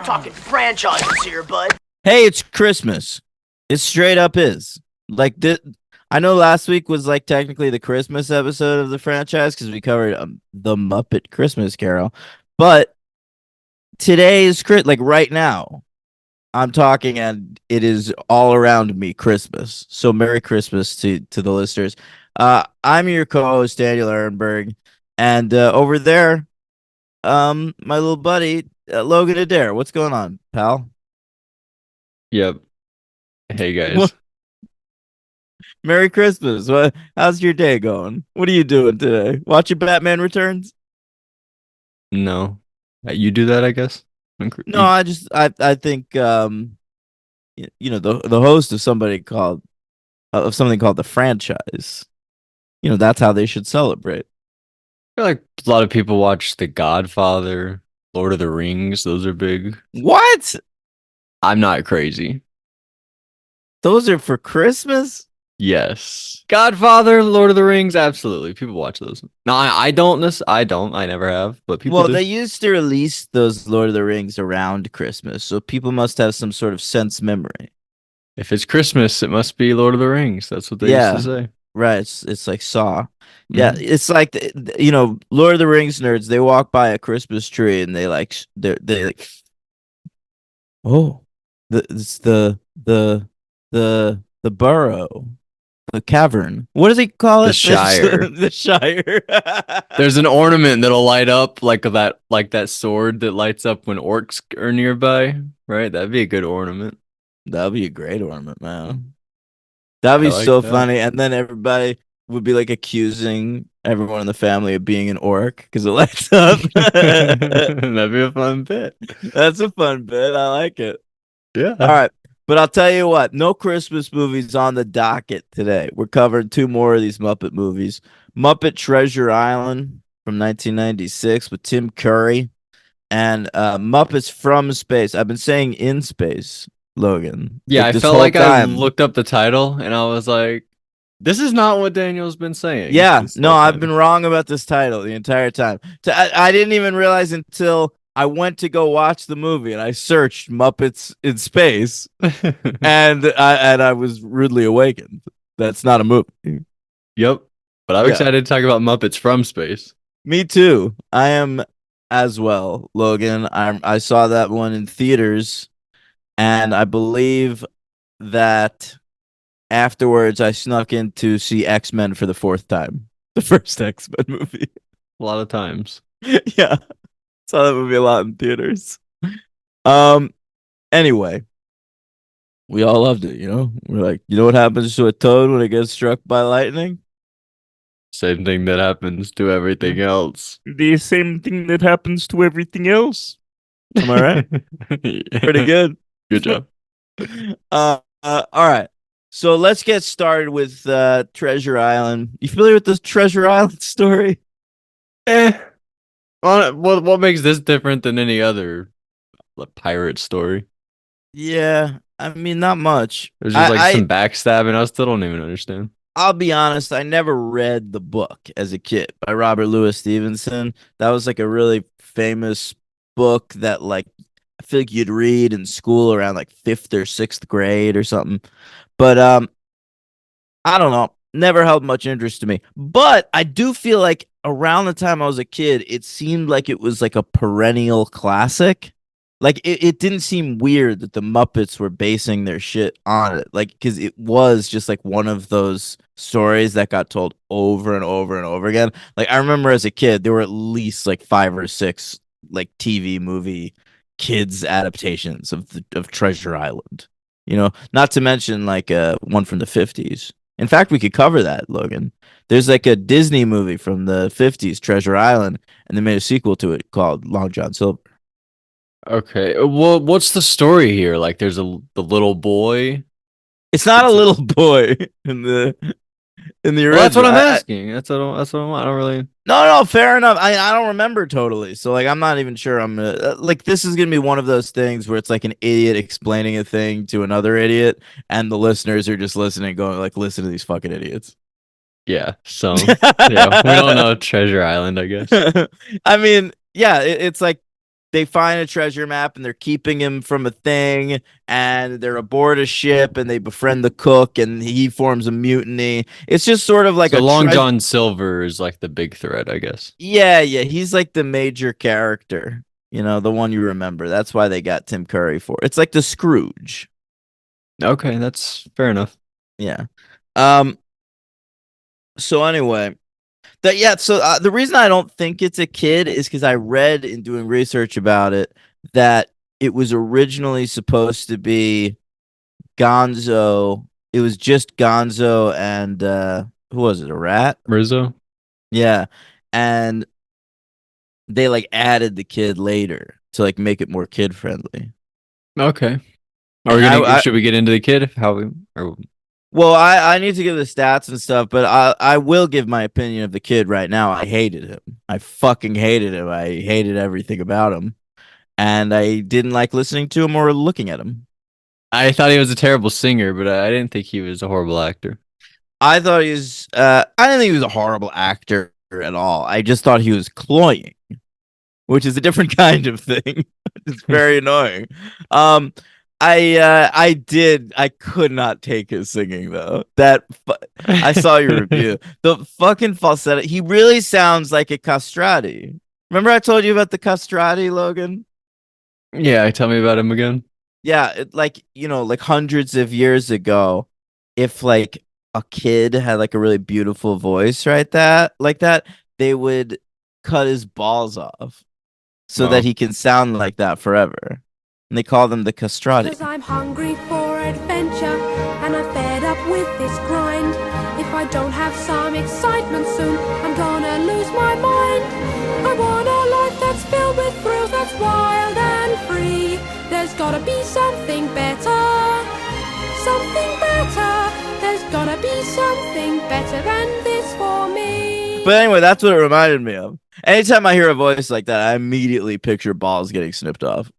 talking franchises here, bud. Hey, it's Christmas. It straight up is. Like this, I know last week was like technically the Christmas episode of the franchise because we covered the Muppet Christmas Carol, but today is like right now. I'm talking and it is all around me Christmas. So Merry Christmas to the listeners. I'm your co-host Daniel Ehrenberg, and over there, my little buddy Logan Adair. What's going on, pal? Yep. Hey guys. Merry Christmas. How's your day going? What are you doing today? Watching Batman Returns? No. You do that, I guess? No, I think the host of something called the franchise. That's how they should celebrate. I feel like a lot of people watch The Godfather, Lord of the Rings. Those are big. What? I'm not crazy. Those are for Christmas? Yes. Godfather, Lord of the Rings, absolutely. People watch those. No, I don't. I never have, but people Well, do. they used to release those Lord of the Rings around Christmas, so people must have some sort of sense memory. If it's Christmas, it must be Lord of the Rings. That's what they used to say. Right. It's like Saw. Yeah, it's like Lord of the Rings nerds. They walk by a Christmas tree and they like, oh, it's the burrow, the cavern. What does he call it? The Shire. The Shire. There's an ornament that'll light up like that sword that lights up when orcs are nearby, right? That'd be a good ornament. That'd be a great ornament, man. That'd be I like so that. funny. And then everybody would be like accusing everyone in the family of being an orc because it lights up. That'd be a fun bit. That's a fun bit. I like it. Yeah. All right. But I'll tell you what, no Christmas movies on the docket today. We're covering two more of these Muppet movies. Muppet Treasure Island from 1996 with Tim Curry and Muppets from Space. I've been saying in space, Logan. Yeah, like I this felt whole like I time. looked up the title and I was like, this is not what Daniel's been saying. Yeah, this no, whole I've time. been wrong about this title the entire time. I didn't even realize until I went to go watch the movie and I searched Muppets in Space, and I was rudely awakened. That's not a movie. Yep. But I'm Yeah. excited to talk about Muppets from Space. Me too. I am as well, Logan. I saw that one in theaters, and I believe that afterwards I snuck in to see X-Men for the fourth time. The first X-Men movie. A lot of times. Yeah. Saw that movie a lot in theaters. Anyway, we all loved it, We're like, you know what happens to a toad when it gets struck by lightning? Same thing that happens to everything else. The same thing that happens to everything else. Am I right? Pretty good. Good job. All right. So let's get started with Treasure Island. You familiar with this Treasure Island story? What makes this different than any other pirate story? Yeah, I mean, not much. There's just like some backstabbing. I still don't even understand. I'll be honest, I never read the book as a kid by Robert Louis Stevenson. That was like a really famous book that like I feel like you'd read in school around like 5th or 6th grade or something. But I don't know. Never held much interest to me. But I do feel like around the time I was a kid, it seemed like it was like a perennial classic. Like it didn't seem weird that the Muppets were basing their shit on it. Like, because it was just like one of those stories that got told over and over and over again. Like, I remember as a kid, there were at least like 5 or 6 like TV movie kids adaptations of Treasure Island. Not to mention like one from the 50s. In fact, we could cover that, Logan. There's like a Disney movie from the 50s, Treasure Island, and they made a sequel to it called Long John Silver. Okay. Well, what's the story here? Like, there's the little boy. It's not a little boy in the original. Well, that's what I'm asking. That's what I don't really. No, fair enough. I don't remember totally, so like I'm not even sure. I'm gonna like this is gonna be one of those things where it's like an idiot explaining a thing to another idiot, and the listeners are just listening, going like, "Listen to these fucking idiots." Yeah. So yeah, we don't know Treasure Island, I guess. I mean, yeah, it's like they find a treasure map and they're keeping him from a thing, and they're aboard a ship and they befriend the cook and he forms a mutiny. It's just sort of like So a Long treasure. John Silver is like the big thread, I guess. Yeah, yeah, he's like the major character, the one you remember. That's why they got Tim Curry for. It's like the Scrooge. Okay, that's fair enough. Yeah. Um. So anyway, the reason I don't think it's a kid is because I read in doing research about it that it was originally supposed to be Gonzo. It was just Gonzo and who was it? A rat? Rizzo. Yeah. And they like added the kid later to like make it more kid friendly. Okay. Are we And gonna? I Should we get into the kid? How we? Or, well, I need to give the stats and stuff, but I will give my opinion of the kid right now. I hated him. I fucking hated him. I hated everything about him. And I didn't like listening to him or looking at him. I thought he was a terrible singer, but I didn't think he was a horrible actor. I thought he was I didn't think he was a horrible actor at all. I just thought he was cloying, which is a different kind of thing. It's very annoying. Um I could not take his singing though. I saw your review. The fucking falsetto. He really sounds like a castrati. Remember I told you about the castrati, Logan? Yeah, tell me about him again. Yeah, like hundreds of years ago, if like a kid had like a really beautiful voice, right? That, they would cut his balls off so that Wow. he can sound like that forever. And they call them the castrati. 'Cause I'm hungry for adventure and I'm fed up with this grind. If I don't have some excitement soon, I'm gonna lose my mind. I want a life that's filled with thrills, that's wild and free. There's gotta be something better, something better. There's gotta be something better than this for me. But anyway, that's what it reminded me of. Anytime I hear a voice like that, I immediately picture balls getting snipped off.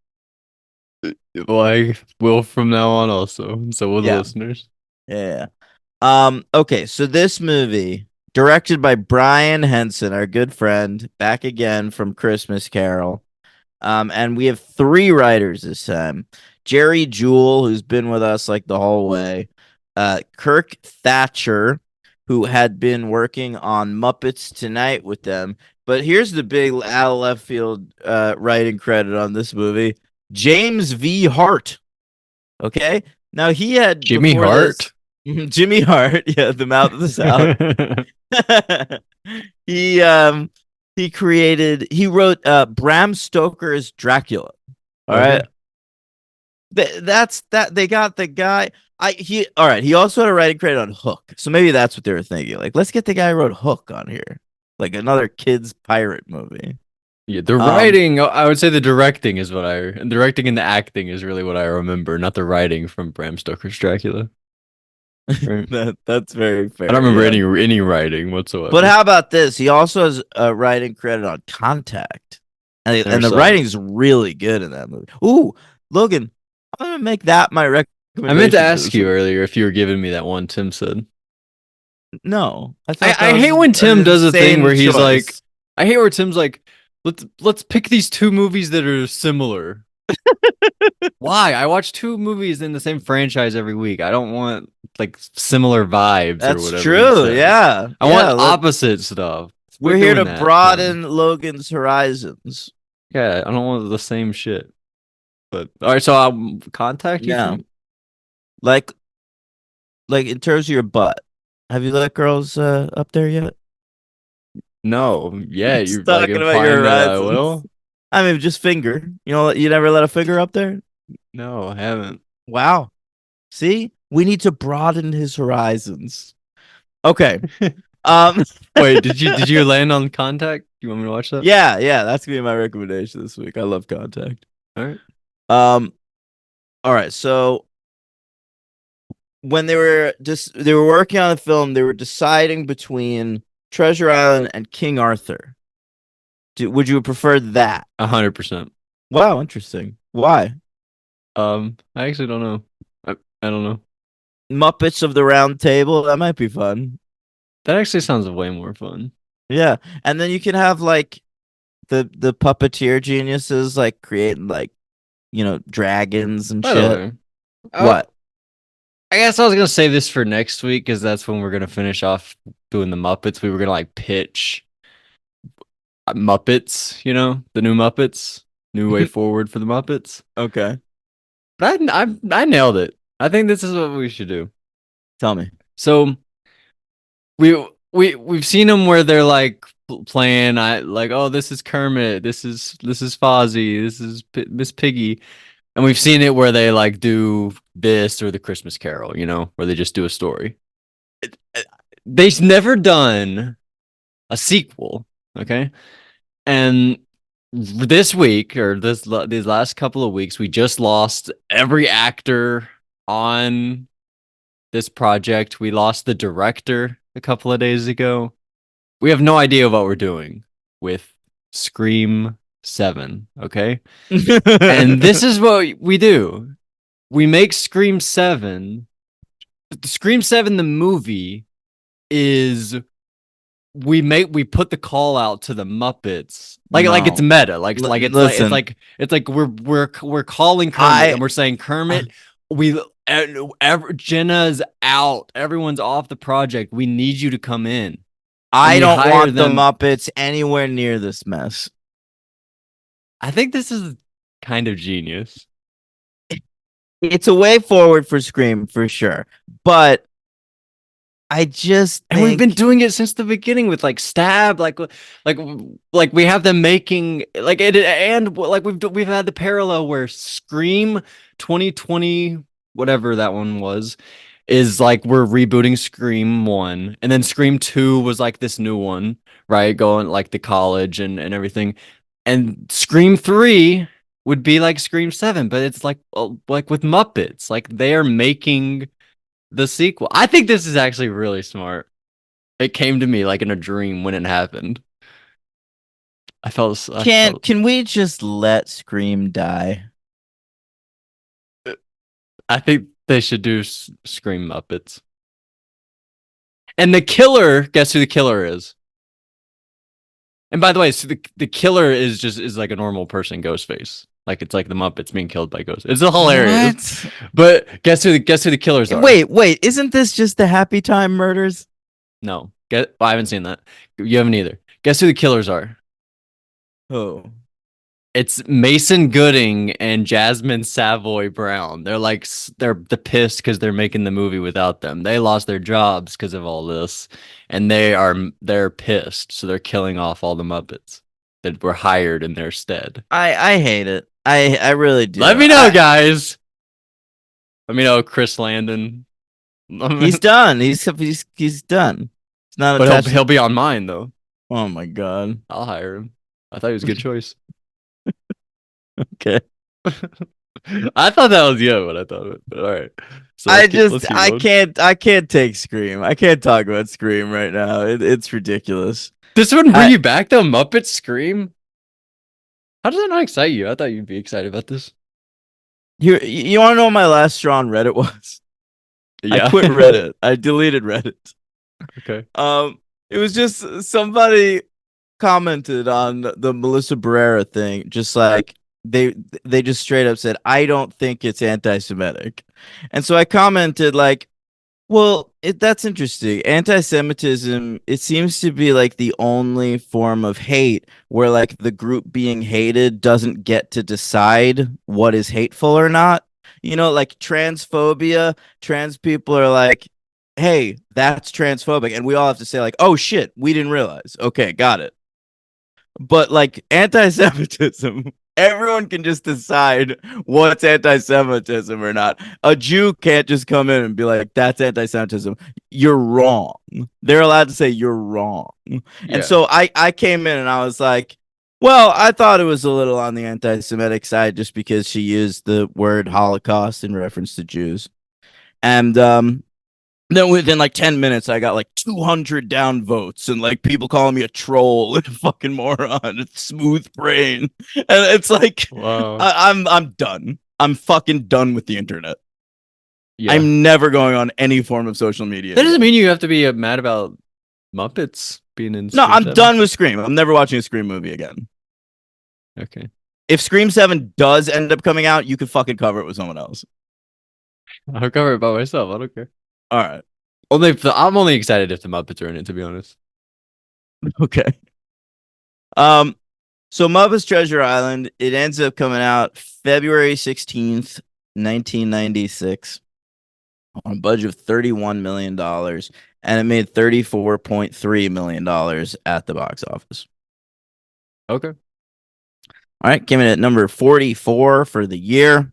Well, I will from now on also. So will the Yeah. listeners. Yeah. Okay, so this movie, directed by Brian Henson, our good friend, back again from Christmas Carol. And we have three writers this time. Jerry Jewell, who's been with us like the whole way. Kirk Thatcher, who had been working on Muppets Tonight with them. But here's the big out of left field writing credit on this movie. James V. Hart. Okay. Now he had Jimmy before Hart. this- Jimmy Hart, yeah, the mouth of the South. he he wrote Bram Stoker's Dracula. All right. That's that they got the guy. All right, he also had a writing credit on Hook. So maybe that's what they were thinking. Like, let's get the guy who wrote Hook on here. Like another kids pirate movie. Yeah, the writing, I would say the directing is what and directing and the acting is really what I remember, not the writing from Bram Stoker's Dracula. Right? That's very fair. I don't remember yeah. any writing whatsoever. But how about this? He also has a writing credit on Contact. And Never the saw it. writing's really good in that movie. Ooh, Logan, I'm gonna make that my recommendation. I meant to for ask this you week. earlier if you were giving me that one Tim said. No, I thought that hate was when Tim an does a thing insane where he's like, choice. I hate where Tim's like, let's pick these two movies that are similar. Why? I watch two movies in the same franchise every week. I don't want like similar vibes or That's whatever. he true. said. Yeah, I want opposite stuff. we're Quit here doing to that, broaden Tim. Logan's horizons. Yeah, I don't want the same shit. But all right, so I'll contact you. Yeah, like in terms of your butt. Have you let girls up there yet? No, yeah, Just you're like talking about your implying that I horizons. will. I mean, just finger. You never let a finger up there? No, I haven't. Wow. See, we need to broaden his horizons. Okay. Wait, did you land on Contact? You want me to watch that? yeah, that's gonna be my recommendation this week. I love Contact. All right. All right. So when they were working on the film, they were deciding between Treasure Island and King Arthur. Would you have preferred that? 100%. Wow, interesting. Why? I actually don't know. I don't know. Muppets of the Round Table. That might be fun. That actually sounds way more fun. Yeah, and then you can have like the puppeteer geniuses like creating like dragons and By the shit. way, What? I guess I was gonna save this for next week because that's when we're gonna finish off doing the Muppets. We were gonna like pitch Muppets, the new Muppets, new way forward for the Muppets. Okay, But I nailed it. I think this is what we should do. tell me. So we've seen them where they're like playing. Oh, this is Kermit. This is Fozzie. This is Miss Piggy. And we've seen it where they like do this or the Christmas Carol, where they just do a story. They've never done a sequel, okay? And this week or these last couple of weeks, we just lost every actor on this project. We lost the director a couple of days ago. We have no idea what we're doing with Scream 7, okay? And this is what we do. We make Scream 7. Scream 7 the movie is we put the call out to the Muppets. Like it's meta. It's like we're calling Kermit and we're saying, Kermit, Jenna's out. Everyone's off the project. We need you to come in. I don't want the Muppets anywhere near this mess. I think this is kind of genius. It's a way forward for Scream for sure, but I just and we've been doing it since the beginning with like Stab, like we have them making like it, and like we've had the parallel where Scream 2020, whatever that one was, is like we're rebooting Scream 1, and then Scream 2 was like this new one, right? Going like the college and everything, and Scream 3 would be like Scream 7, but it's like with Muppets, like they are making the sequel. I think this is actually really smart. It came to me like in a dream when it happened. Can we just let Scream die? I think they should do Scream Muppets. And the killer, guess who the killer is? And by the way, so the killer is like a normal person, Ghostface. Like it's like the Muppets being killed by ghosts. It's hilarious. What? But guess who the killers are? Wait, isn't this just the Happy Time murders? No. I haven't seen that. You haven't either. Guess who the killers are? Oh. It's Mason Gooding and Jasmine Savoy Brown. They're pissed because they're making the movie without them. They lost their jobs because of all this, and they're pissed. So they're killing off all the Muppets that were hired in their stead. I hate it. I really do. Let me know, guys. Let me know, Chris Landon. He's done. He's done. It's not. But he'll be on mine though. Oh my god. I'll hire him. I thought he was a good choice. Okay. I thought that was but I thought it. But all right. So I can't take Scream. I can't talk about Scream right now. It's ridiculous. This wouldn't bring you back though. Muppet Scream. How does that not excite you? I thought you'd be excited about this. You want to know what my last straw on Reddit was? Yeah. I quit Reddit. I deleted Reddit. Okay. It was just somebody commented on the Melissa Barrera thing, just like they just straight up said, I don't think it's anti-Semitic. And so I commented like, well, that's interesting. Anti-Semitism, it seems to be like the only form of hate where like the group being hated doesn't get to decide what is hateful or not. Like transphobia, trans people are like, hey, that's transphobic. And we all have to say like, oh shit, we didn't realize. Okay, got it. But like anti-Semitism, everyone can just decide what's anti-Semitism or not. A Jew can't just come in and be like, that's anti-Semitism. You're wrong. They're allowed to say you're wrong. Yeah. And so I came in and I was like, well, I thought it was a little on the anti-Semitic side just because she used the word Holocaust in reference to Jews. And then within like 10 minutes, I got like 200 down votes and like people calling me a troll and a fucking moron, a smooth brain. And it's like, wow. I'm done. I'm fucking done with the internet. Yeah. I'm never going on any form of social media. That doesn't mean you have to be mad about Muppets being in Scream No, I'm 7. done with Scream. I'm never watching a Scream movie again. Okay. If Scream 7 does end up coming out, you could fucking cover it with someone else. I'll cover it by myself. I don't care. All right. I'm only excited if the Muppets are in it, to be honest. Okay. So Muppets Treasure Island, it ends up coming out February 16th, 1996 on a budget of $31 million, and it made $34.3 million at the box office. Okay. All right, came in at number 44 for the year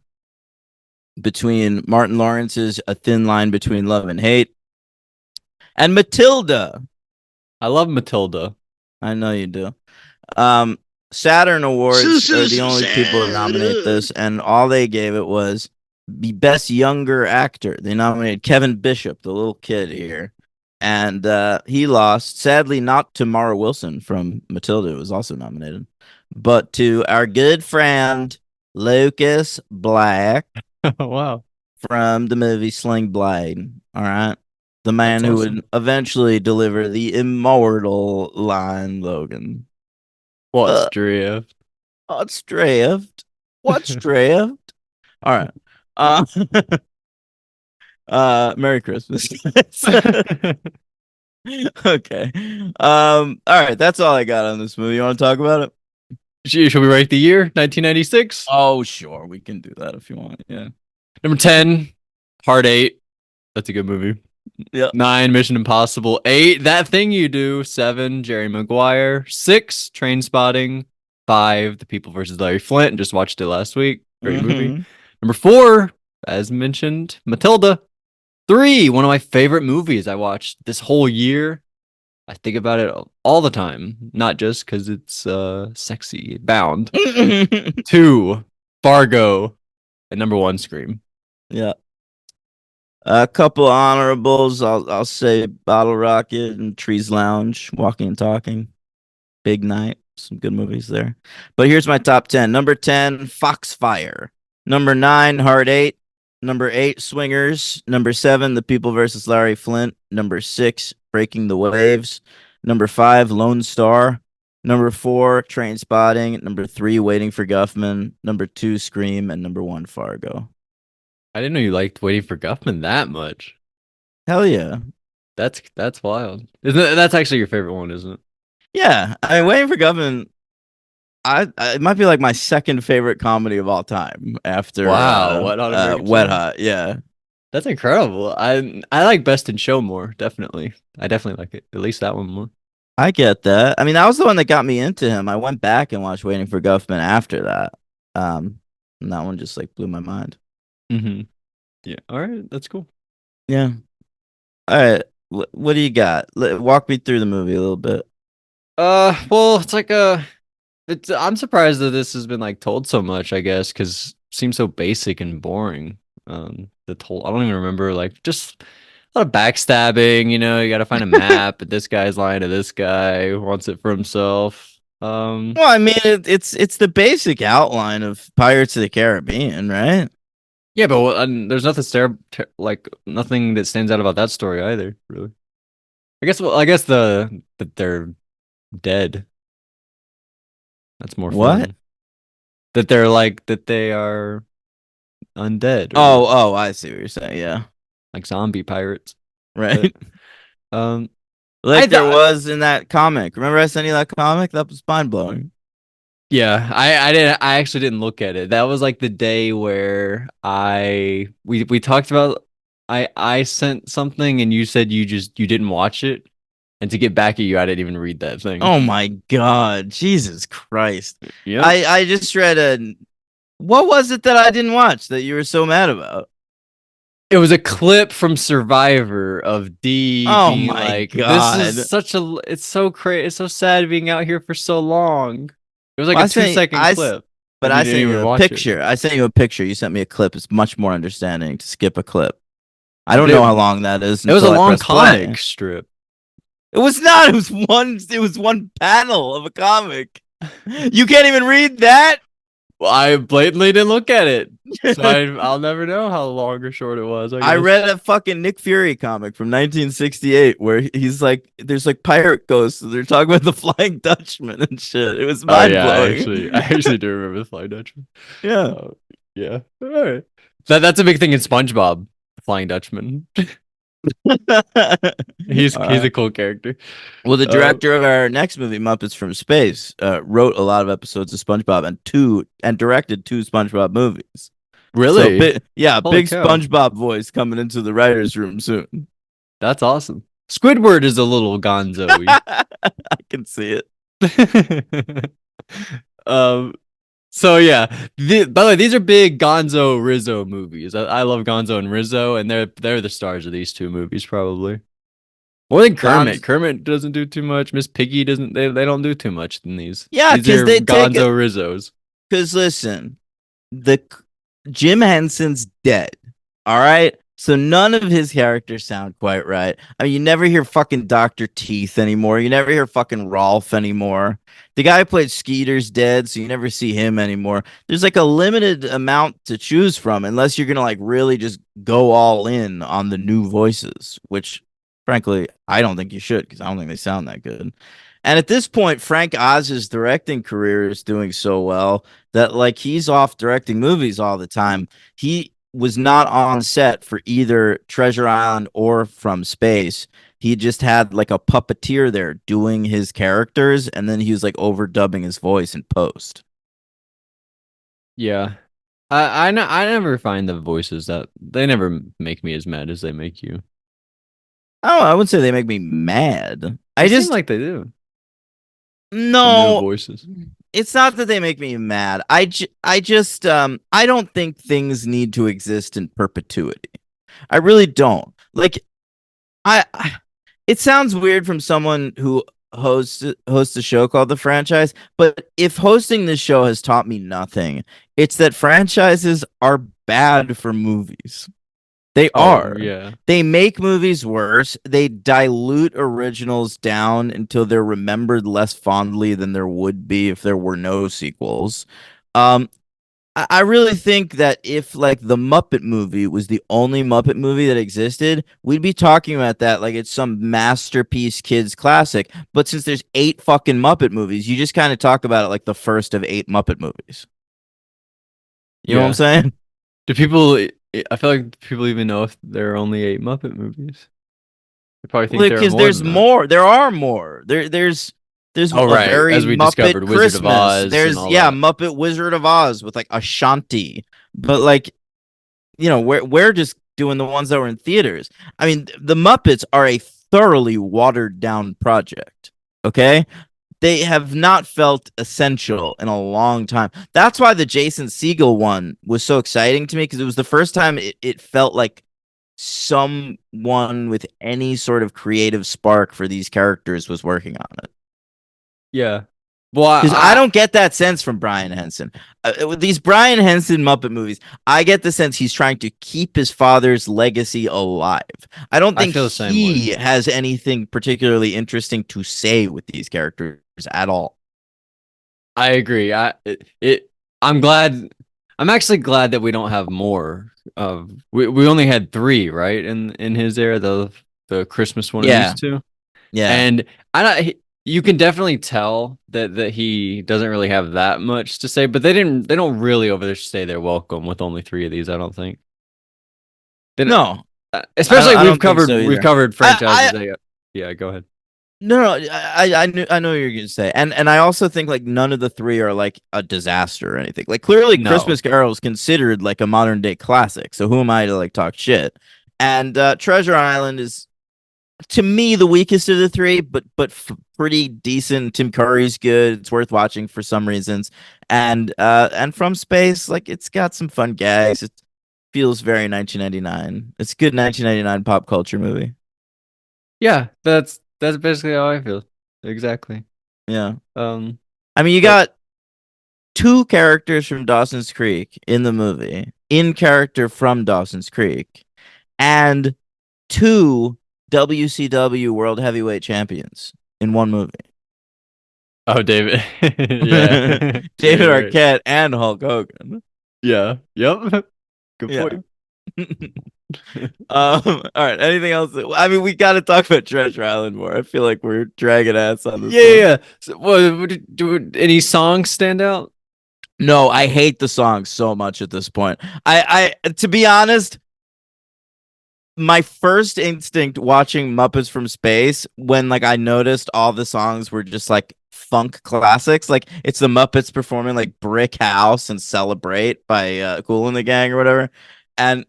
between Martin Lawrence's A Thin Line Between Love and Hate and Matilda. I love Matilda. I know you do. Saturn Awards are the only people to nominate this, and all they gave it was the best younger actor. They nominated Kevin Bishop, the little kid here, and he lost. Sadly, not to Mara Wilson from Matilda, who was also nominated, but to our good friend Lucas Black Wow. from the movie Sling Blade. All right. The man That's who awesome. would eventually deliver the immortal line, Logan. What's drift? What's drift? What's drift? All right. Merry Christmas. Okay. All right. That's all I got on this movie. You want to talk about it? Should we rate the year? 1996. Oh, sure. We can do that if you want. Yeah. Number 10, Part 8. That's a good movie. Yeah. 9, Mission Impossible. 8, That Thing You Do. 7, Jerry Maguire. 6, Train Spotting. 5, The People versus Larry Flint. Just watched it last week. Great movie. Number 4, as mentioned, Matilda. 3, one of my favorite movies I watched this whole year. I think about it all the time, not just because it's sexy bound. 2, Fargo, and number 1, Scream. Yeah. A couple honorables. I'll say Bottle Rocket and Trees Lounge, Walking and Talking, Big Night. Some good movies there. But here's my top 10. Number 10, Foxfire. Number 9, Hard 8. Number 8, Swingers. Number 7, The People versus Larry Flint. Number 6, Breaking the Waves. Number 5, Lone Star. Number 4, Train Spotting. Number 3, Waiting for Guffman. Number 2, Scream. And number 1, Fargo. I didn't know you liked Waiting for Guffman that much. Hell yeah. That's wild. That's actually your favorite one, isn't it? Yeah. I mean, Waiting for Guffman, it might be like my second favorite comedy of all time after Wow, Wet Hot American Wet Summer. Hot. Yeah. That's incredible. I like Best in Show more, definitely. I definitely like it. At least that one more. I get that. I mean, that was the one that got me into him. I went back and watched Waiting for Guffman after that. And that one just like blew my mind. Mm-hmm. Yeah. All right. That's cool. Yeah. All right. What do you got? Walk me through the movie a little bit. Well, it's like I'm surprised that this has been like told so much, I guess, because it seems so basic and boring. I don't even remember, like, just a lot of backstabbing, you got to find a map, but this guy's lying to this guy who wants it for himself. Well, I mean, it's the basic outline of Pirates of the Caribbean, right? Yeah, but there's nothing nothing that stands out about that story either, really. I guess that they're dead. That's more What? fun. That they are undead. Oh, I see what you're saying. Yeah. Like zombie pirates. Right. Um, Like there was in that comic. Remember I sent you that comic? That was mind blowing. yeah, I actually didn't look at it. That was like the day where we talked about I sent something and you said you didn't watch it. And to get back at you, I didn't even read that thing. Oh my God. Jesus Christ. Yeah. I just read what was it that I didn't watch that you were so mad about? It was a clip from Survivor of D being my like, God. this is it's so crazy. It's so sad being out here for so long. It was like Well, a 2-second clip. But and I you sent didn't you even a watch it. picture. I sent you a picture. You sent me a clip. It's much more understanding to skip a clip. I don't know how long that is. It was a until I long press play. comic strip. It was not. It was one panel of a comic. You can't even read that? Well, I blatantly didn't look at it, so I'll never know how long or short it was. I I guess. read a fucking Nick Fury comic from 1968 where he's like, there's like pirate ghosts. And they're talking about the Flying Dutchman and shit. It was Oh mind yeah, blowing. I actually do remember the Flying Dutchman. Yeah. Yeah. All right. That's a big thing in SpongeBob, the Flying Dutchman. He's All he's right. a cool character. Well, the Uh, director of our next movie, Muppets from Space, wrote a lot of episodes of SpongeBob and directed two SpongeBob movies. So, really? big Holy big cow. SpongeBob voice coming into the writers' room soon. That's awesome. Squidward is a little gonzo-y. I can see it. um. So yeah. By the way, these are big Gonzo Rizzo movies. I love Gonzo and Rizzo, and they're the stars of these two movies probably. More than Kermit. Gonz- Kermit doesn't do too much. Miss Piggy doesn't. They don't do too much in these. Yeah, These because are they take Gonzo Rizzos. because listen, the Jim Henson's dead. All right. So none of his characters sound quite right. I mean, you never hear fucking Dr. Teeth anymore. You never hear fucking Rolf anymore. The guy who played Skeeter's dead, so you never see him anymore. There's like a limited amount to choose from unless you're gonna like really just go all in on the new voices, which frankly, I don't think you should because I don't think they sound that good. And at this point, Frank Oz's directing career is doing so well that like he's off directing movies all the time. He was not on set for either Treasure Island or From Space. He just had like a puppeteer there doing his characters, and then he was like overdubbing his voice in post. Yeah. I never find the voices that they never make me as mad as they make you. Oh, I wouldn't say they make me mad. I It seems just like they do. The new no. voices. It's not that they make me mad. I just I don't think things need to exist in perpetuity. I really don't. Like I it sounds weird from someone who hosts a show called The Franchise, but if hosting this show has taught me nothing, it's that franchises are bad for movies. They Oh are. yeah. They make movies worse. They dilute originals down until they're remembered less fondly than there would be if there were no sequels. Um, I really think that if like the Muppet movie was the only Muppet movie that existed, we'd be talking about that like it's some masterpiece kids classic. But since there's eight fucking Muppet movies, you just kind of talk about it like the first of eight Muppet movies. You know what I'm Yeah. saying? Do people? I feel like people even know if there are only 8 Muppet movies. They probably think there are Because more there's than that. more. There are more. There's Oh a right, very as we Muppet discovered, Wizard of Christmas. Oz and There's all yeah, that. Muppet Wizard of Oz with like Ashanti. But like, you know, we're just doing the ones that were in theaters. I mean, the Muppets are a thoroughly watered down project. Okay? They have not felt essential in a long time. That's why the Jason Segel one was so exciting to me because it was the first time it felt like someone with any sort of creative spark for these characters was working on it. Yeah. Well, Because I don't get that sense from Brian Henson. With these Brian Henson Muppet movies, I get the sense he's trying to keep his father's legacy alive. I don't I think feel the same he way. has anything particularly interesting to say with these characters at all. I agree. I'm glad. I'm actually glad that we don't have more of. We only had 3, right? In his era, the Christmas one and Yeah. these two. Yeah. And you can definitely tell that he doesn't really have that much to say, but they don't really overstay their welcome with only 3 of these, I don't think. No, Especially I don't think so we've either. covered franchises yeah, go ahead. No, I know what you're gonna say, and I also think like none of the 3 are like a disaster or anything. Like clearly, No. Christmas Carol is considered like a modern day classic. So who am I to like talk shit? And Treasure Island is to me the weakest of the 3, but pretty decent. Tim Curry's good. It's worth watching for some reasons. And From Space, like it's got some fun gags. It feels very 1999. It's a good 1999 pop culture movie. Yeah, that's basically how I feel. Exactly. Yeah. Um I mean, you got 2 characters from Dawson's Creek in the movie, in character from Dawson's Creek, and 2 WCW World Heavyweight Champions in one movie. Oh, David. Yeah. David Yeah, you're right. Arquette and Hulk Hogan. Yeah. Yep. Good Yeah. point. All right. Anything else? I mean, we got to talk about Treasure Island more. I feel like we're dragging ass on this Yeah, one. yeah. So, any songs stand out? No, I hate the song so much at this point. To be honest, my first instinct watching Muppets from Space, when like I noticed all the songs were just like funk classics, like it's the Muppets performing like Brick House and Celebrate by Kool and the Gang or whatever, and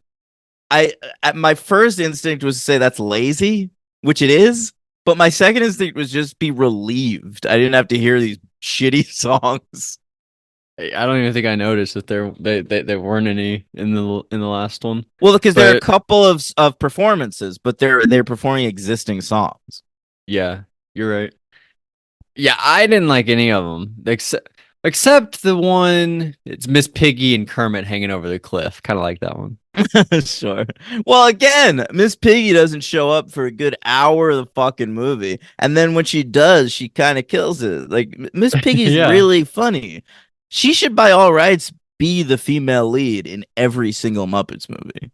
I my first instinct was to say that's lazy, which it is, but my second instinct was just be relieved I didn't have to hear these shitty songs. I don't even think I noticed that there weren't any in the last one. Well, because there are a But couple of performances, but they're performing existing songs. yeah, you're right. Yeah, I didn't like any of them except the one. It's Miss Piggy and Kermit hanging over the cliff. Kind of like that one. Sure. Well, again, Miss Piggy doesn't show up for a good hour of the fucking movie, and then when she does, she kind of kills it. Like Miss Piggy's Yeah. really funny. She should, by all rights, be the female lead in every single Muppets movie.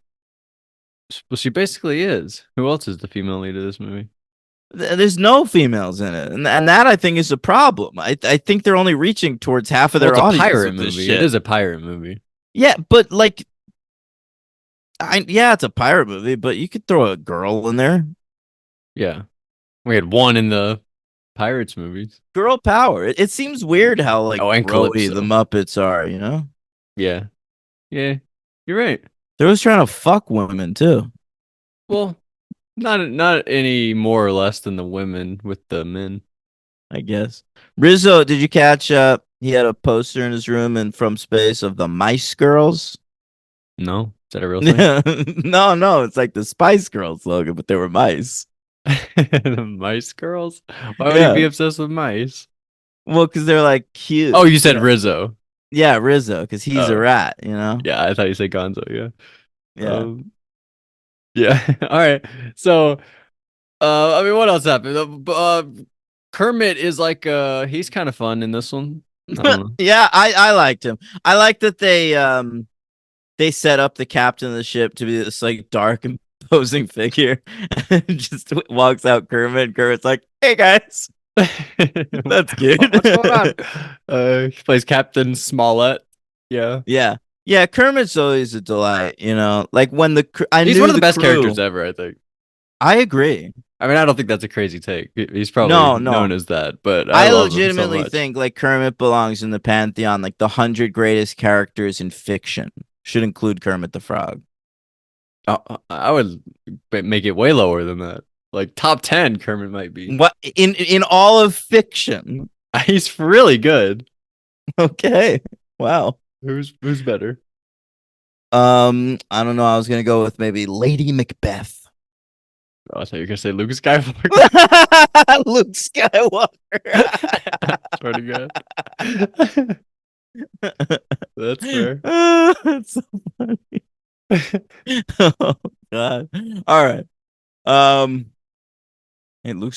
Well, she basically is. Who else is the female lead of this movie? There's no females in it, and that I think is a problem. I think they're only reaching towards half of Well, their it's a audience pirate with this movie. shit. It is a pirate movie. Yeah, but like, yeah, it's a pirate movie, but you could throw a girl in there. Yeah, we had one in the Pirates movies. Girl power. It seems weird how like and grody Calypso. the Muppets are. You know, Yeah, yeah, you're right. they're always trying to fuck women too. Well, not any more or less than the women with the men. I guess. Rizzo, did you catch? He had a poster in his room and from space of the Mice Girls. No, is that a real thing? No, it's like the Spice Girls logo, but they were mice. The Mice Girls? Why would Yeah. you be obsessed with mice? Well, because they're like cute. Oh, you said Rizzo. Yeah, Rizzo, because he's a Oh. rat. You know. Yeah, I thought you said Gonzo. Yeah. Yeah. Yeah. All right. So, I mean, what else happened? Kermit is like, he's kind of fun in this one. I don't know. Yeah, I liked him. I like that they set up the captain of the ship to be this like dark imposing figure and just walks out Kermit and Kermit's like, hey guys. That's good. What's going on? He plays Captain Smollett. Yeah. Yeah, Kermit's always a delight, you know. Like when He's one of the best characters ever, I think. I agree. I mean, I don't think that's a crazy take. He's probably No. known as that, but I love him so legitimately much. think like Kermit belongs in the pantheon, like the 100 greatest characters in fiction should include Kermit the Frog. I would make it way lower than that. Like top 10, Kermit might be. What in all of fiction? He's really good. Okay. Wow. Who's better? I don't know. I was gonna go with maybe Lady Macbeth. Oh, I thought you were gonna say Luke Skywalker. Luke Skywalker. Swear to God. That's fair. That's so funny. Oh God. All right. Hey, Luke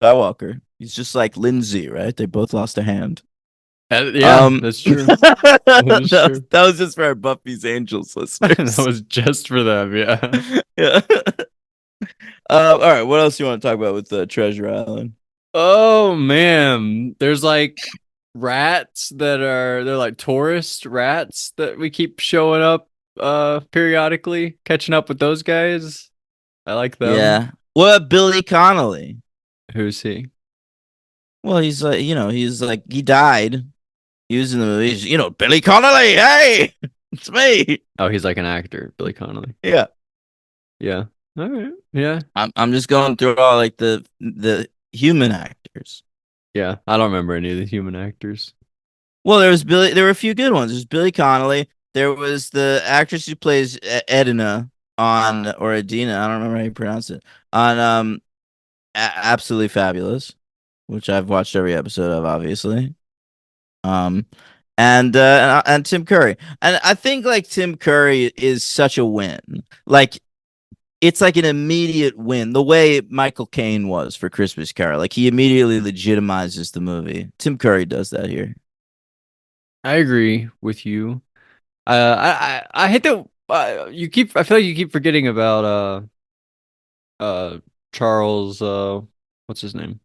Skywalker. He's just like Lindsay, right? They both lost a hand. Yeah, that's true. That was just for our Buffy's Angels listeners. That was just for them. Yeah. Yeah. All right. What else do you want to talk about with Treasure Island? Oh man, there's like rats they're like tourist rats that we keep showing up periodically, catching up with those guys. I like them. Yeah. What about Billy Connolly? Who's he? Well, he's like, he's like, he died. He was in the movie. He's, Billy Connolly. Hey, it's me. Oh, he's like an actor, Billy Connolly. Yeah. Yeah. All right. Yeah. I'm just going through all like the human actors. Yeah. I don't remember any of the human actors. Well, there were a few good ones. There's Billy Connolly. There was the actress who plays Edina or Adina, I don't remember how you pronounce it, on Absolutely Fabulous, which I've watched every episode of, obviously. And Tim Curry. And I think like Tim Curry is such a win. Like it's like an immediate win, the way Michael Caine was for Christmas Carol. Like he immediately legitimizes the movie. Tim Curry does that here. I agree with you. I hate that you keep. I feel like you keep forgetting about Charles. What's his name?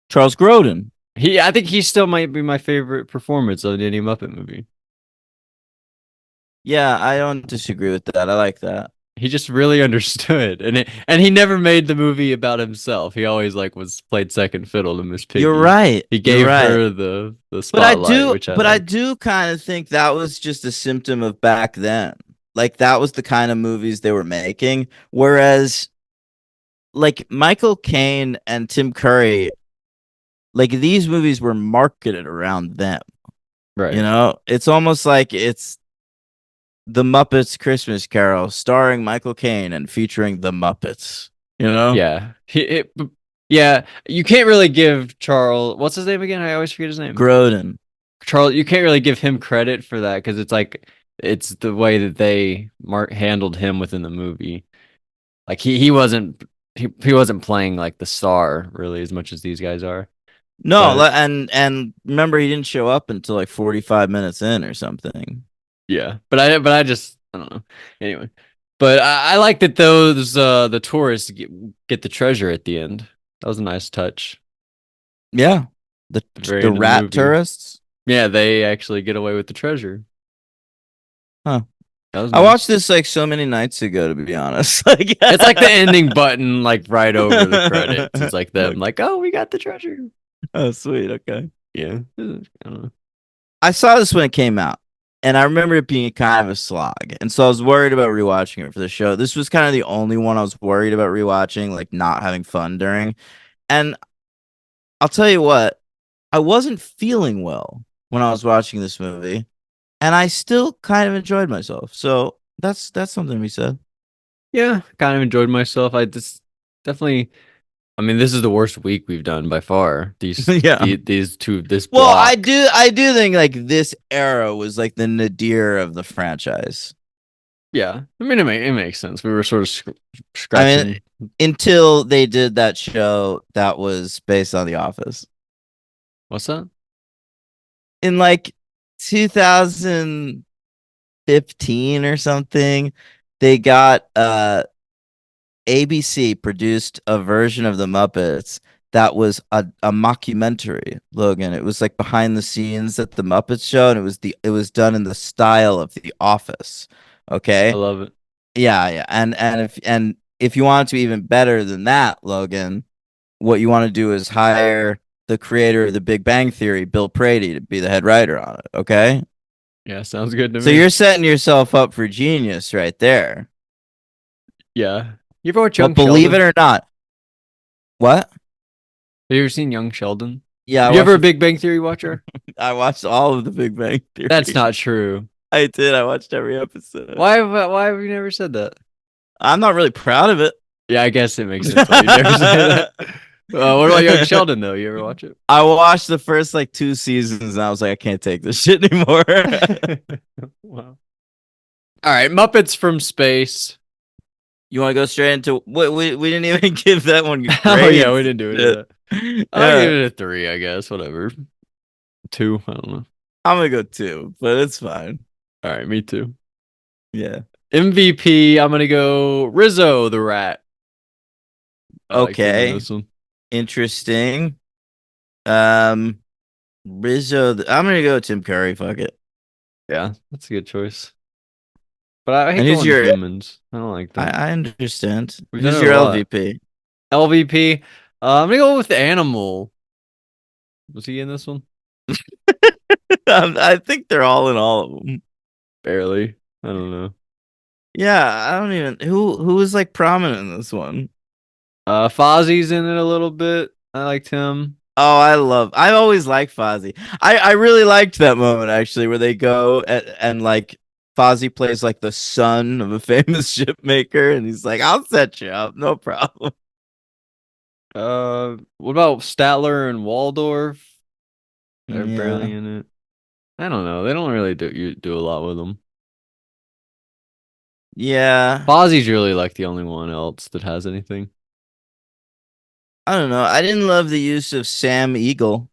Charles Grodin. I think he still might be my favorite performance of any Muppet movie. Yeah, I don't disagree with that. I like that. He just really understood, and he never made the movie about himself. He always like was played second fiddle to Miss Piggy. You're right. He You're gave right. her the But I spotlight, do, which I but I like. do kind of think that was just a symptom of back then. Like that was the kind of movies they were making. Whereas, like Michael Caine and Tim Curry, like these movies were marketed around them. Right. You know, it's almost like it's the Muppets Christmas Carol starring Michael Caine and featuring the Muppets. You know? Yeah. Yeah. You can't really give Charles. What's his name again? I always forget his name. Grodin. Charles. You can't really give him credit for that because it's like it's the way that they handled him within the movie. Like he wasn't he wasn't playing like the star really as much as these guys are. No, But and remember he didn't show up until like 45 minutes in or something. yeah, but I just I don't know. Anyway, but I like that those the tourists get the treasure at the end. That was a nice touch. Yeah. The Very the end of the rat movie. tourists. Yeah, they actually get away with the treasure. Huh. That was I nice. watched this like so many nights ago, to be honest. Like, It's like the ending button, like right over the credits. It's like them, Okay. like, oh, we got the treasure. Oh, sweet. Okay. Yeah, I don't know. I saw this when it came out, and I remember it being kind of a slog. And so I was worried about rewatching it for the show. This was kind of the only one I was worried about rewatching, like not having fun during. And I'll tell you what, I wasn't feeling well when I was watching this movie, and I still kind of enjoyed myself. So that's something to be said. Yeah, kind of enjoyed myself. I just definitely. I mean, this is the worst week we've done by far. Yeah. These two, this Well, block. I do think like this era was like the nadir of the franchise. Yeah, I mean, it makes sense. We were sort of I scratching. mean, until they did that show that was based on The Office. What's that? In like 2015 or something, they got ABC produced a version of the Muppets that was a mockumentary, Logan. It was like behind the scenes at the Muppets show, and it was done in the style of The Office. I Okay. love it. Yeah, yeah. And if you want it to be even better than that, Logan, what you want to do is hire the creator of the Big Bang Theory, Bill Prady, to be the head writer on it. Okay. Yeah, sounds good to So me. you're setting yourself up for genius right there. Yeah. You ever watch But Young believe Sheldon? it or not, what? Have you ever seen Young Sheldon? Yeah, You ever a Big Bang Theory watcher? I watched all of the Big Bang Theory. That's not true. I did. I watched every episode. Why have you never said that? I'm not really proud of it. Yeah, I guess it makes sense why you never say that. What about Young Sheldon though? You ever watch it? I watched the first like 2 seasons and I was like, I can't take this shit anymore. Wow. All right, Muppets from Space. You want to go straight into we didn't even give that one. Oh yeah, we didn't do it. Yeah. I'll give it a 3, I guess. Whatever. 2. I don't know. I'm gonna go 2, but it's fine. All right, me too. Yeah. MVP. I'm gonna go Rizzo the Rat. I liked him in Okay. this one. Interesting. Rizzo. I'm gonna go Tim Curry. Fuck it. Yeah, that's a good choice. But I hate And who's going your- humans. I don't like them. I understand. We've Who's done it your a lot. LVP? LVP. I'm gonna go with the Animal. Was he in this one? I think they're all in all of them. Barely. I don't know. Yeah, I don't even who is like prominent in this one. Fozzie's in it a little bit. I liked him. Oh, I always like Fozzie. I really liked that moment actually where they go and like Fozzie plays like the son of a famous ship maker and he's like, I'll set you up, no problem. What about Statler and Waldorf? They're Yeah. barely in it. I don't know. They don't really do a lot with them. Yeah. Fozzie's really like the only one else that has anything. I don't know. I didn't love the use of Sam Eagle.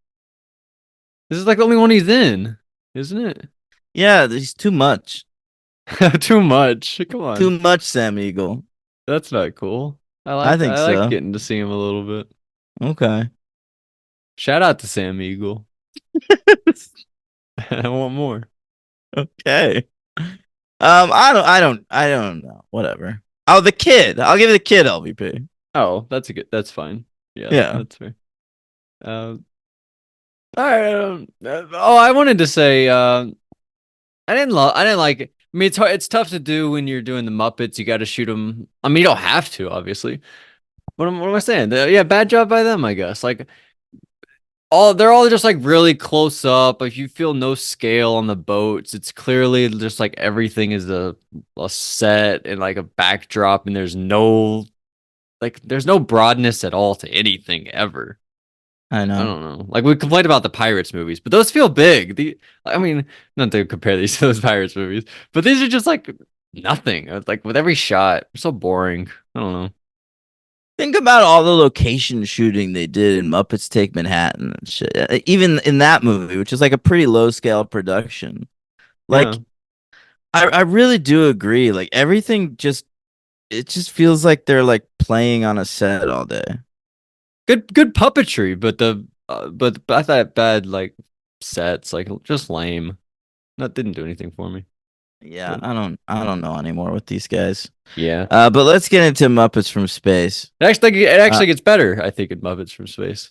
This is like the only one he's in, isn't it? Yeah, he's too much. Too much. Come Too on. much Sam Eagle. That's not cool. I think I like so. getting to see him a little bit. Okay. Shout out to Sam Eagle. I want more. Okay. I don't know. Whatever. Oh, the kid. I'll give the kid LVP. Oh, that's fine. Yeah, Yeah. that's fair. All right. Oh, I wanted to say, I didn't like it. I mean, it's tough to do when you're doing the Muppets. You got to shoot them. I mean, you don't have to, obviously. What am I saying? Yeah, bad job by them, I guess. Like they're all just like really close up. Like you feel no scale on the boats. It's clearly just like everything is a set and like a backdrop, and there's no broadness at all to anything ever. I I know. don't know. Like we complained about the Pirates movies, but those feel big. I mean, not to compare these to those Pirates movies, but these are just like nothing. Like with every shot, they're so boring. I don't know. Think about all the location shooting they did in Muppets Take Manhattan and shit. Even in that movie, which is like a pretty low scale production. Like Yeah. I really do agree. Like everything it just feels like they're like playing on a set all day. Good puppetry, but I thought bad like sets, like just lame. That didn't do anything for me. Yeah, But I don't know anymore with these guys. yeah, But let's get into Muppets from Space. it actually gets better. I think in Muppets from Space.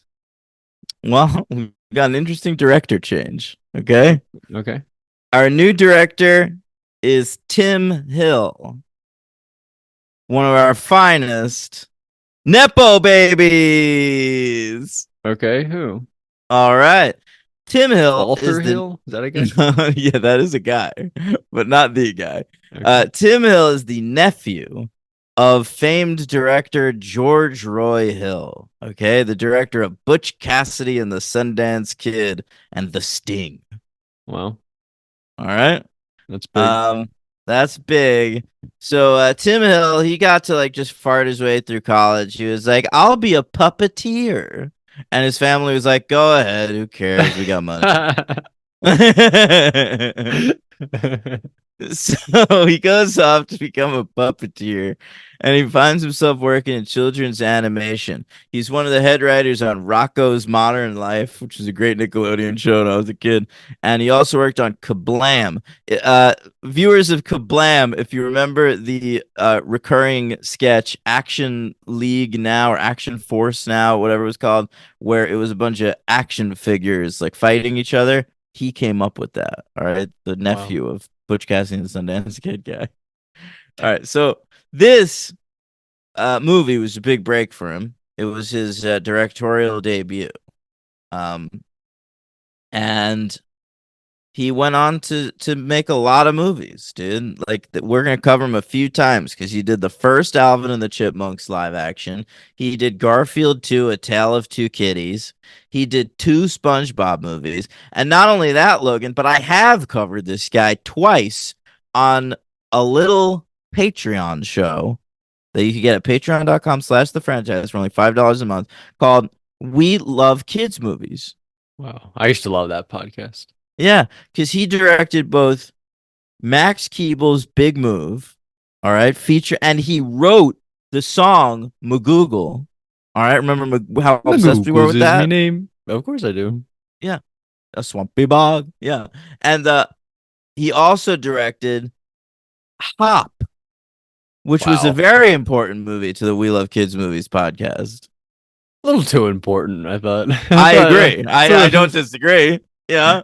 Well, we got an interesting director change. Okay. Okay. Our new director is Tim Hill, one of our finest Nepo babies. Okay. Who? All right. Tim Hill Walter is the Hill? Is that a guy? yeah, that is a guy, but not the guy. Okay. Tim Hill is the nephew of famed director George Roy Hill. Okay, the director of Butch Cassidy and the Sundance Kid and The Sting. Wow, All right. that's big. That's big. So Tim Hill, he got to like just fart his way through college. He was like, "I'll be a puppeteer," and his family was like, "Go ahead, who cares? We got money." So he goes off to become a puppeteer and he finds himself working in children's animation. He's one of the head writers on Rocco's Modern Life, which is a great Nickelodeon show when I was a kid. And he also worked on Kablam. Viewers of Kablam, if you remember the recurring sketch Action League Now or Action Force Now, whatever it was called, where it was a bunch of action figures like fighting each other. He came up with that. All right. The nephew of Butch Cassidy and the Sundance Kid guy. All right. So this movie was a big break for him. It was his directorial debut. And he went on to make a lot of movies, dude. Like we're gonna cover him a few times because he did the first Alvin and the Chipmunks live action. He did Garfield 2, A Tale of Two Kitties. He did 2 SpongeBob movies, and not only that, Logan, but I have covered this guy twice on a little Patreon show that you can get at patreon.com/the franchise for only $5 a month called We Love Kids Movies. Wow, I used to love that podcast. Yeah, because he directed both Max Keeble's Big Move, all right, feature, and he wrote the song Magoogle. All right, remember how obsessed we were with that? My name. Of course I do. Yeah, a swampy bog. Yeah, and he also directed Hop, which was a Wow. very important movie to the We Love Kids Movies podcast. A little too important, I thought. I agree. I don't disagree. Yeah.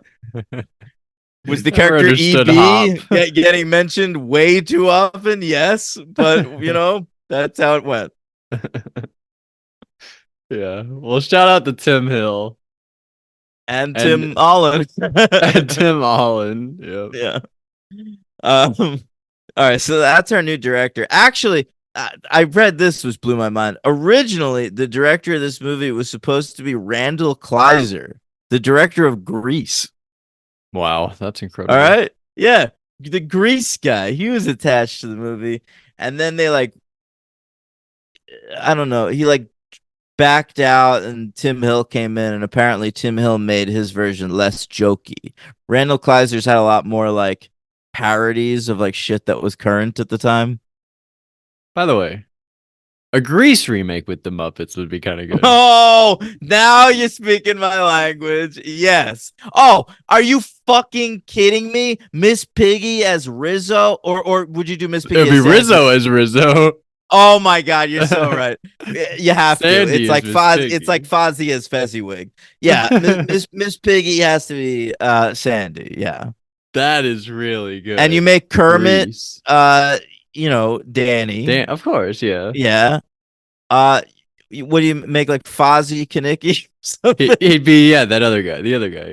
Was the Never character understood EB Hop. getting mentioned way too often? Yes, but that's how it went. Yeah. Well, shout out to Tim Hill And and Tim Holland. and Tim Holland. Yep. Yeah. All right, so that's our new director. Actually, I read this, which blew my mind. Originally, the director of this movie was supposed to be Randall Kleiser, the director of Grease. Wow, that's incredible. All right. Yeah. the Grease guy, he was attached to the movie, and then they like, I don't know, he like backed out, and Tim Hill came in, and apparently Tim Hill made his version less jokey. Randall Kleiser's had a lot more like parodies of like shit that was current at the time. By the way, a Grease remake with the Muppets would be kind of good. Oh, now you're speaking my language. Yes. Oh, are you fucking kidding me? Miss Piggy as Rizzo, or would you do Miss Piggy? It'd be as Sandy? Rizzo as Rizzo. Oh my God, you're so right. You have Sandy to. is It's like Miss Foz. It's Piggy. like Fozzie as Fezziwig. Yeah, Miss Piggy has to be Sandy. Yeah, That is really good. and you make Kermit, Grease. Danny. Dan, of course, yeah. Yeah. What do you make like Fozzie Kanicki? He'd be that other guy, the other guy,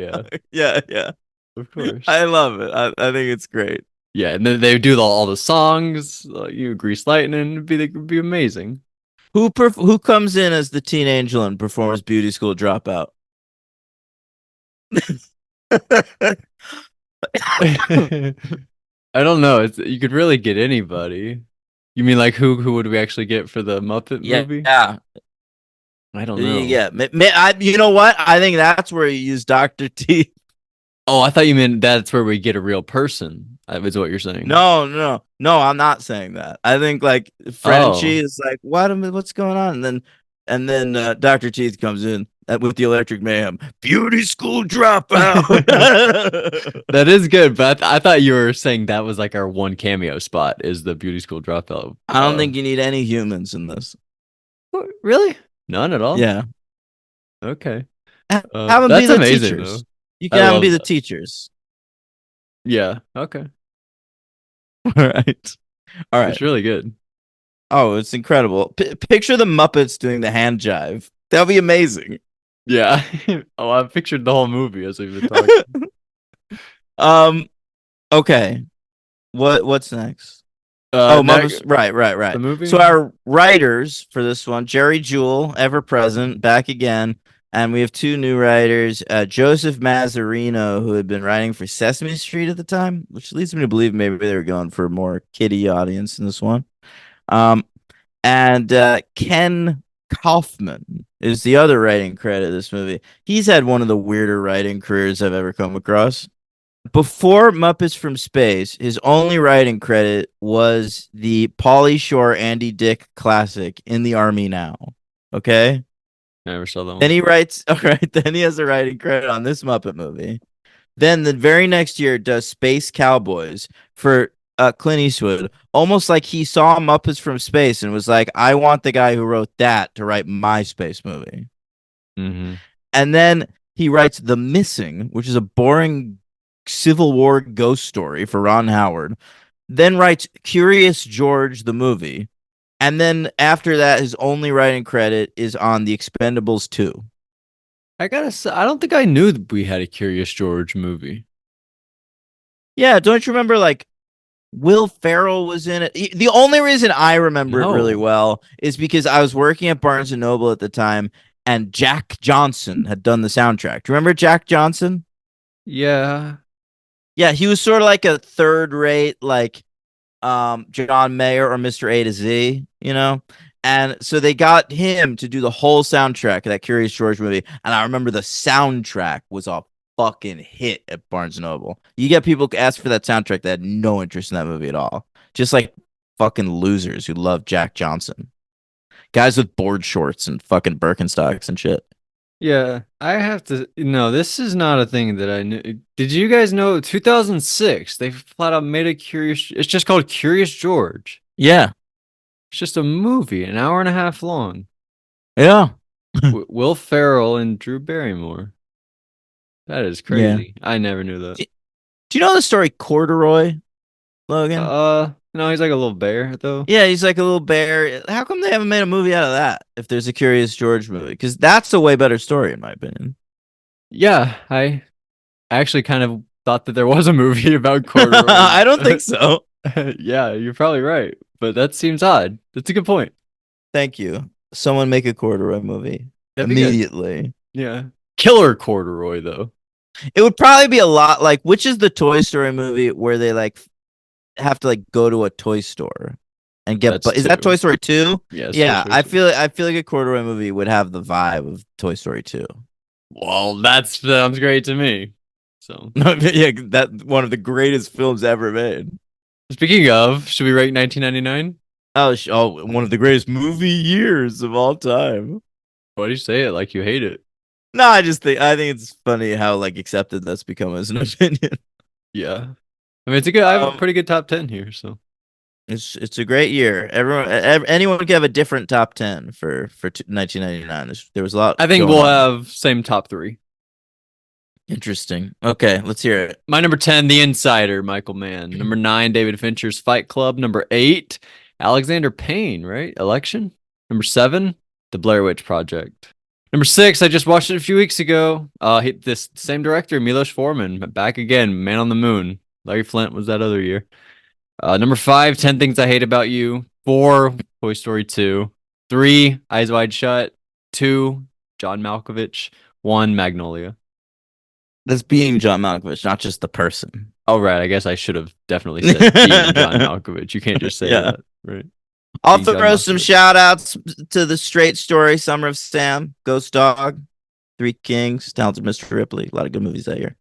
yeah, Yeah. of course. I love it. I think it's great. Yeah, and then they do all the songs, Grease Lightning. It'd be amazing. Who comes in as the teen angel and performs Beauty School Dropout? I don't know. You could really get anybody. You mean like who would we actually get for the Muppet movie? Yeah. I don't know. Yeah. You know what? I think that's where you use Dr. T. Oh, I thought you meant that's where we get a real person. Is what you're saying? No. I'm not saying that. I think like Frenchie is like, what's going on? And then Dr. Teeth comes in with the Electric Mayhem. Beauty School Dropout. That is good, but I thought you were saying that was like our one cameo spot is the Beauty School Dropout. I don't think you need any humans in this. Really? None at all? Yeah. Okay. Have them be that's the amazing, teachers. though. You can I have them love be the that. teachers. Yeah. Okay. All right. It's really good. Oh, it's incredible. Picture the Muppets doing the hand jive. That'll be amazing. Yeah. Oh, I've pictured the whole movie as we've been talking. Okay. What's next? Next, Muppets. Right. the movie? So our writers for this one, Jerry Jewell, ever present, back again. And we have two new writers, Joseph Mazzarino, who had been writing for Sesame Street at the time, which leads me to believe maybe they were going for a more kiddie audience in this one. And Ken Kaufman is the other writing credit of this movie. He's had one of the weirder writing careers I've ever come across. Before Muppets from Space, his only writing credit was the Pauly Shore Andy Dick classic In the Army Now. Okay? Never saw that one. Then he writes, all right, then he has a writing credit on this Muppet movie. Then the very next year does Space Cowboys for Clint Eastwood, almost like he saw Muppets from Space and was like, I want the guy who wrote that to write my space movie. Mm-hmm. And then he writes The Missing, which is a boring Civil War ghost story for Ron Howard. Then writes Curious George, the movie. And then after that, his only writing credit is on The Expendables 2. I gotta say, I don't think I knew that we had a Curious George movie. Yeah, don't you remember like Will Ferrell was in it? The only reason I remember it really well is because I was working at Barnes and Noble at the time, and Jack Johnson had done the soundtrack. Do you remember Jack Johnson? Yeah. Yeah, he was sort of like a third-rate, like John Mayer or Mr. A to Z, you know? And so they got him to do the whole soundtrack of that Curious George movie. And I remember the soundtrack was a fucking hit at Barnes & Noble. You get people ask for that soundtrack that had no interest in that movie at all. Just like fucking losers who love Jack Johnson. Guys with board shorts and fucking Birkenstocks and shit. Yeah, I have to. No, this is not a thing that I knew. Did you guys know 2006? They flat out made a Curious. It's just called Curious George. Yeah. It's just a movie, an hour and a half long. Yeah. Will Ferrell and Drew Barrymore. That is crazy. Yeah. I never knew that. Do you know the story Corduroy, Logan? No, he's like a little bear, though. Yeah, he's like a little bear. How come they haven't made a movie out of that if there's a Curious George movie? Because that's a way better story, in my opinion. Yeah, I actually kind of thought that there was a movie about Corduroy. I don't think so. Yeah, you're probably right. But that seems odd. That's a good point. Thank you. Someone make a Corduroy movie. Immediately. Yeah. Killer Corduroy, though. It would probably be a lot like, which is the Toy Story movie where they like have to like go to a toy store and get. That's But is that 2. Toy Story 2? Yes. Yeah, I feel like a corduroy movie would have the vibe of Toy Story 2. Well, that sounds great to me. So, Yeah, that one of the greatest films ever made. speaking of, should we rate 1999? Oh, one of the greatest movie years of all time. Why do you say it like you hate it? No, I think it's funny how like accepted that's become as an opinion. Yeah. I mean, it's a good. I have a Um, pretty good top 10 here. So, It's a great year. Anyone could have a different top 10 for 1999. There was a lot. I think going we'll on. have same top 3. Interesting. Okay, let's hear it. My number 10, The Insider, Michael Mann. Number 9, David Fincher's Fight Club. Number 8, Alexander Payne, right? Election. Number 7, The Blair Witch Project. Number 6, I just watched it a few weeks ago. This same director, Milos Forman, back again, Man on the Moon. Larry Flint was that other year. Number 5, 10 Things I Hate About You. 4, Toy Story 2. 3, Eyes Wide Shut. 2, John Malkovich. 1, Magnolia. That's being John Malkovich, not just the person. Oh, right. I guess I should have definitely said being John Malkovich. You can't just say Yeah. that, right? I'll Being John throw some Malkovich. shout outs to the Straight Story, Summer of Sam, Ghost Dog, Three Kings, Talented Mr. Ripley. A lot of good movies that year.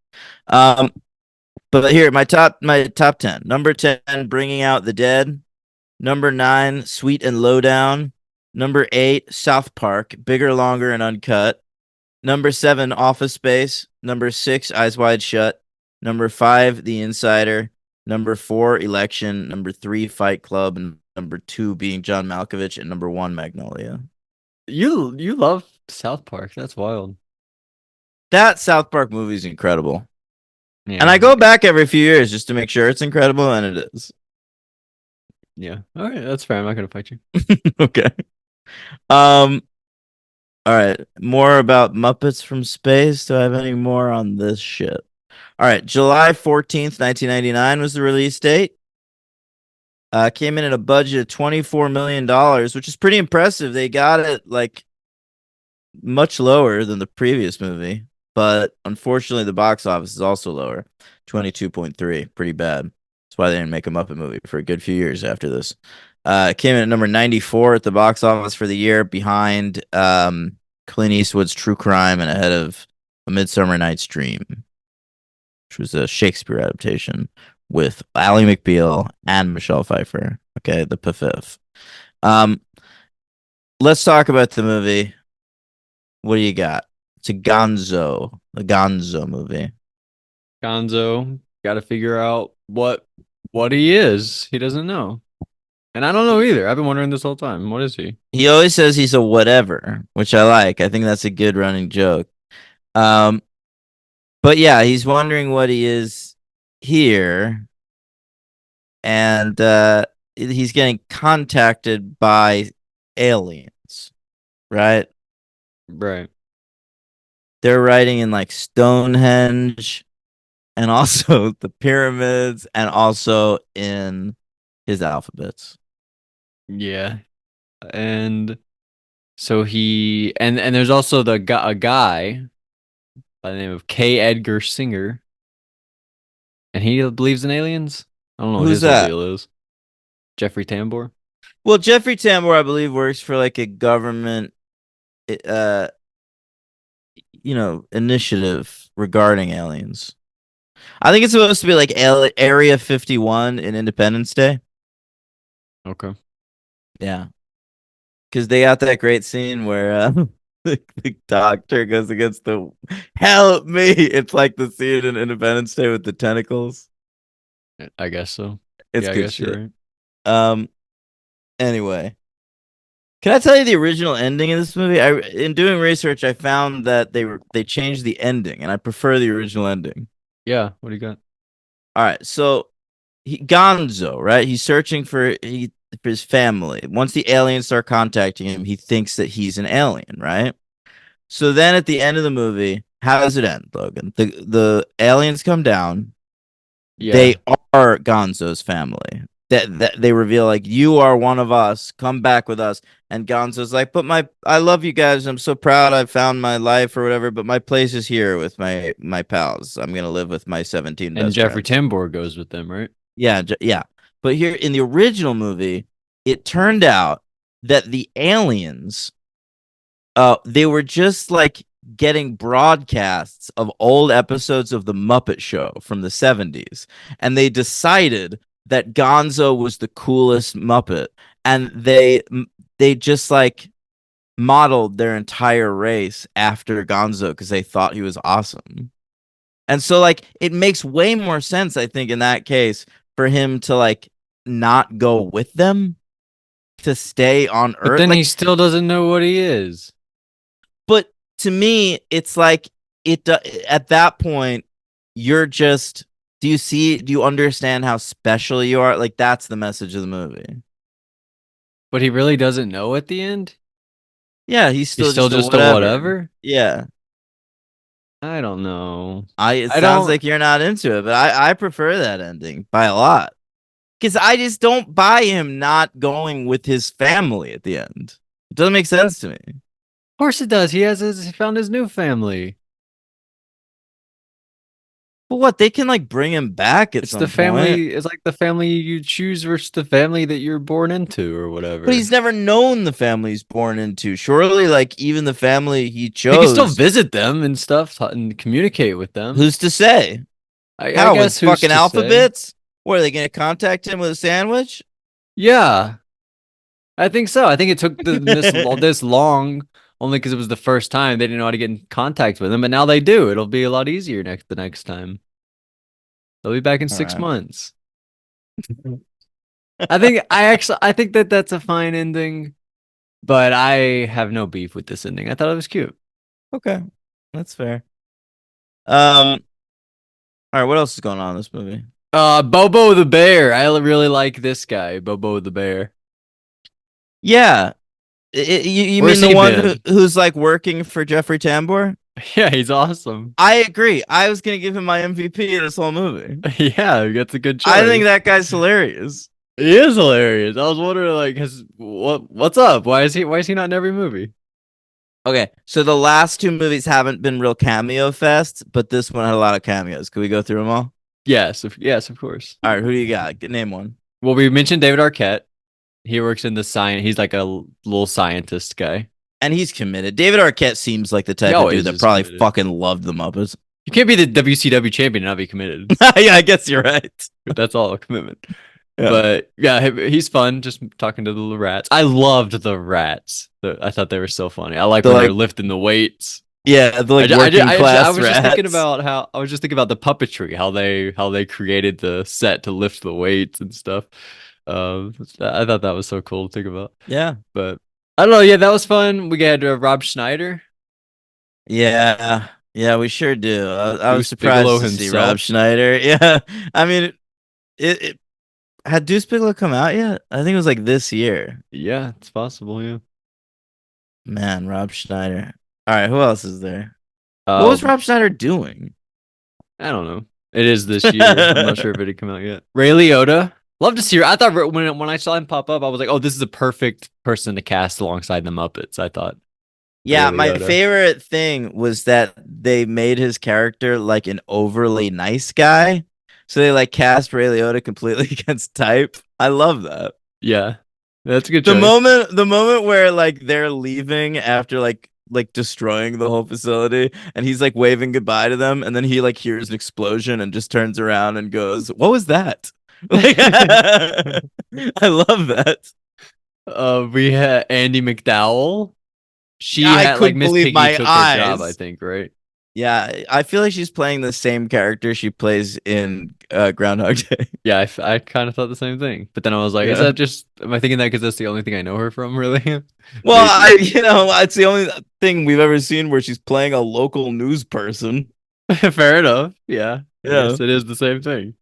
But here, my top 10. Number 10, Bringing Out the Dead. Number 9, Sweet and Lowdown. Number 8, South Park, Bigger, Longer, and Uncut. Number 7, Office Space. Number 6, Eyes Wide Shut. Number 5, The Insider. Number 4, Election. Number 3, Fight Club. And number 2 being John Malkovich. And number 1, Magnolia. You love South Park. That's wild. That South Park movie is incredible. Yeah. And I go back every few years just to make sure it's incredible, and it is. Yeah. All right. That's fair. I'm not going to fight you. Okay. All right. More about Muppets from Space. Do I have any more on this shit? All right. July 14th, 1999 was the release date. Came in at a budget of $24 million, which is pretty impressive. They got it like much lower than the previous movie, but unfortunately the box office is also lower. 22.3. Pretty bad. That's why they didn't make a Muppet movie for a good few years after this. It came in at number 94 at the box office for the year, behind Clint Eastwood's True Crime and ahead of A Midsummer Night's Dream, which was a Shakespeare adaptation with Ally McBeal and Michelle Pfeiffer. Okay, the PFIF. Let's talk about the movie. What do you got? It's a Gonzo movie. Gonzo got to figure out what he is. He doesn't know. And I don't know either. I've been wondering this whole time. What is he? He always says he's a whatever, which I like. I think that's a good running joke. But yeah, he's wondering what he is here, and he's getting contacted by aliens, right? Right. They're writing in like Stonehenge, and also the pyramids, and also in his alphabets. Yeah. And so he and there's also a guy by the name of K. Edgar Singer, and he believes in aliens. I don't know what Who's his whole that? deal is. Jeffrey Tambor. Well, Jeffrey Tambor, I believe, works for like a government, initiative regarding aliens. I think it's supposed to be like Area 51 in Independence Day. Okay. Yeah. Because they got that great scene where the doctor goes against the help me. It's like the scene in Independence Day with the tentacles. I guess so. It's Yeah, I good guess shit. you're right. Anyway, can I tell you the original ending of this movie? In doing research, I found that they changed the ending, and I prefer the original ending. Yeah. What do you got? All right, so Gonzo, right? He's searching for his family. Once the aliens start contacting him, he thinks that he's an alien, right? So then at the end of the movie, how does it end, Logan? The aliens come down. Yeah. They are Gonzo's family. That they reveal like, you are one of us. Come back with us. And Gonzo's like, but I love you guys. I'm so proud I found my life or whatever. But my place is here with my pals. I'm gonna live with my 17 and best Jeffrey friends. Tambor goes with them, right? Yeah, yeah. But here in the original movie, it turned out that the aliens, they were just like getting broadcasts of old episodes of the Muppet Show from the 70s, and they decided that Gonzo was the coolest Muppet, and they just like modeled their entire race after Gonzo because they thought he was awesome. And so like it makes way more sense, I think, in that case for him to like not go with them, to stay on But Earth. then Like, he still doesn't know what he is. but to me, it's like at that point, you're just. Do you understand how special you are? Like that's the message of the movie. But he really doesn't know at the end. Yeah, he's He's still still just just a a whatever. whatever. Yeah, I don't know. it I sounds don't- like you're not into it, but I prefer that ending by a lot because I just don't buy him not going with his family at the end. It doesn't make sense to me. Of course it does. He found his new family. But what, they can like bring him back at It's some the point. family. It's like the family you choose versus the family that you're born into, or whatever. But he's never known the family he's born into. Surely, like even the family he He chose. can still visit them and stuff and communicate with them. Who's to say? I How, guess with who's fucking to say? alphabets? What, are they gonna contact him with a sandwich? Yeah, I think so. I think it took this long only because it was the first time they didn't know how to get in contact with him, but now they do. It'll be a lot easier the next time. They'll be back in 6 Alright. months. I think that that's a fine ending, but I have no beef with this ending. I thought it was cute. Okay, that's fair. All right, what else is going on in this movie? Bobo the bear. I really like this guy, Bobo the bear. Yeah, you Where's mean he the one been? who's like working for Jeffrey Tambor? Yeah, he's awesome. I agree. I was gonna give him my MVP in this whole movie. Yeah, that's a good choice. I think that guy's hilarious. he is hilarious. I was wondering, like, what's up? Why is he not in every movie? Okay, so the last two movies haven't been real cameo fests, but this one had a lot of cameos. Can we go through them all? Yes, of course. All right, who do you got? Name one. Well, we mentioned David Arquette. He works in the science. He's like a little scientist guy. And he's committed. David Arquette seems like the type of always dude that is probably committed. fucking loved the Muppets. You can't be the WCW champion and not be committed. Yeah, I guess you're right. That's all a commitment. Yeah. But yeah, he's fun. Just talking to the little rats. I loved the rats. I thought they were so funny. I like They're when they're like- lifting the weights. Yeah, the like I working class was just thinking rats. about the puppetry, how they created the set to lift the weights and stuff. I thought that was so cool to think about. Yeah. But I don't know. Yeah, that was fun. We had Rob Schneider. Yeah. Yeah, we sure do. I was Deuce surprised Bigelow to see himself. Rob Schneider. Yeah. I mean, it had Deuce Bigelow come out yet? I think it was like this year. Yeah, it's possible. Yeah. Man, Rob Schneider. All right, who else is there? What was Rob Schneider doing? I don't know. It is this year. I'm not sure if it had come out yet. Ray Liotta. Love to see her. I thought when I saw him pop up, I was like, oh, this is a perfect person to cast alongside the Muppets. I thought. Yeah, Ray my Liotta. favorite thing was that they made his character like an overly nice guy. So they like cast Ray Liotta completely against type. I love that. Yeah, that's a good The choice. moment where like they're leaving after like destroying the whole facility and he's like waving goodbye to them and then he like hears an explosion and just turns around and goes, "What was that?" Like, I love that. We had Andy McDowell. She I had like couldn't Miss believe Piggy my took her job, eyes. I think, right? Yeah, I feel like she's playing the same character she plays in Groundhog Day. Yeah, I kind of thought the same thing, but then I was like, is Yeah. that just? Am I thinking that because that's the only thing I know her from, really? Well, it's the only thing we've ever seen where she's playing a local news person. Fair enough. Yeah. Yeah. Yes, it is the same thing.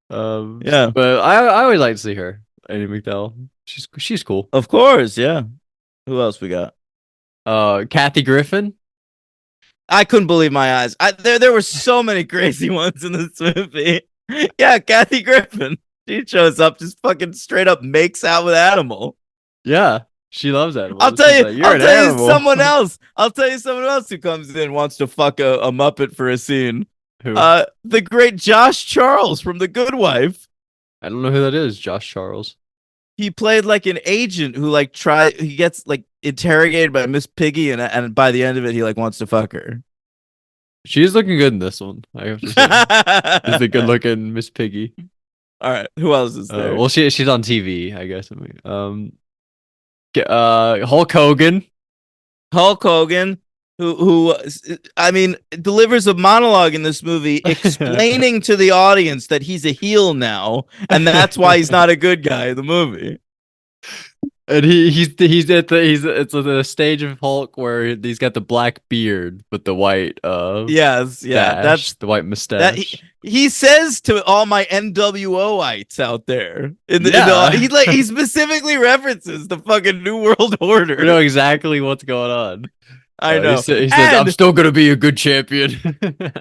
Yeah. But I always like to see her, Andy McDowell. She's cool. Of course, yeah. Who else we got? Kathy Griffin. I couldn't believe my eyes. There were so many crazy ones in this movie. Yeah, Kathy Griffin. She shows up, just fucking straight up makes out with Animal. Yeah, she loves animals. I'll tell She's you. like, "You're I'll an tell animal." you someone else. I'll tell you someone else who comes in and wants to fuck a Muppet for a scene. Who? The great Josh Charles from The Good Wife. I don't know who that is. Josh Charles. He played like an agent who like he gets like interrogated by Miss Piggy, and by the end of it, he like wants to fuck her. She's looking good in this one, I have to say. She's a good looking Miss Piggy. All right, who else is there? Well, she's on TV, I guess. Hulk Hogan. Hulk Hogan, who I mean, delivers a monologue in this movie explaining to the audience that he's a heel now, and that's why he's not a good guy in the movie. And he's at the stage of Hulk where he's got the black beard with the white Yes, yeah, that's the white mustache. He says to all my NWOites out there he specifically references the fucking New World Order. You know exactly what's going on. I know. He says, "I'm still gonna be a good champion,"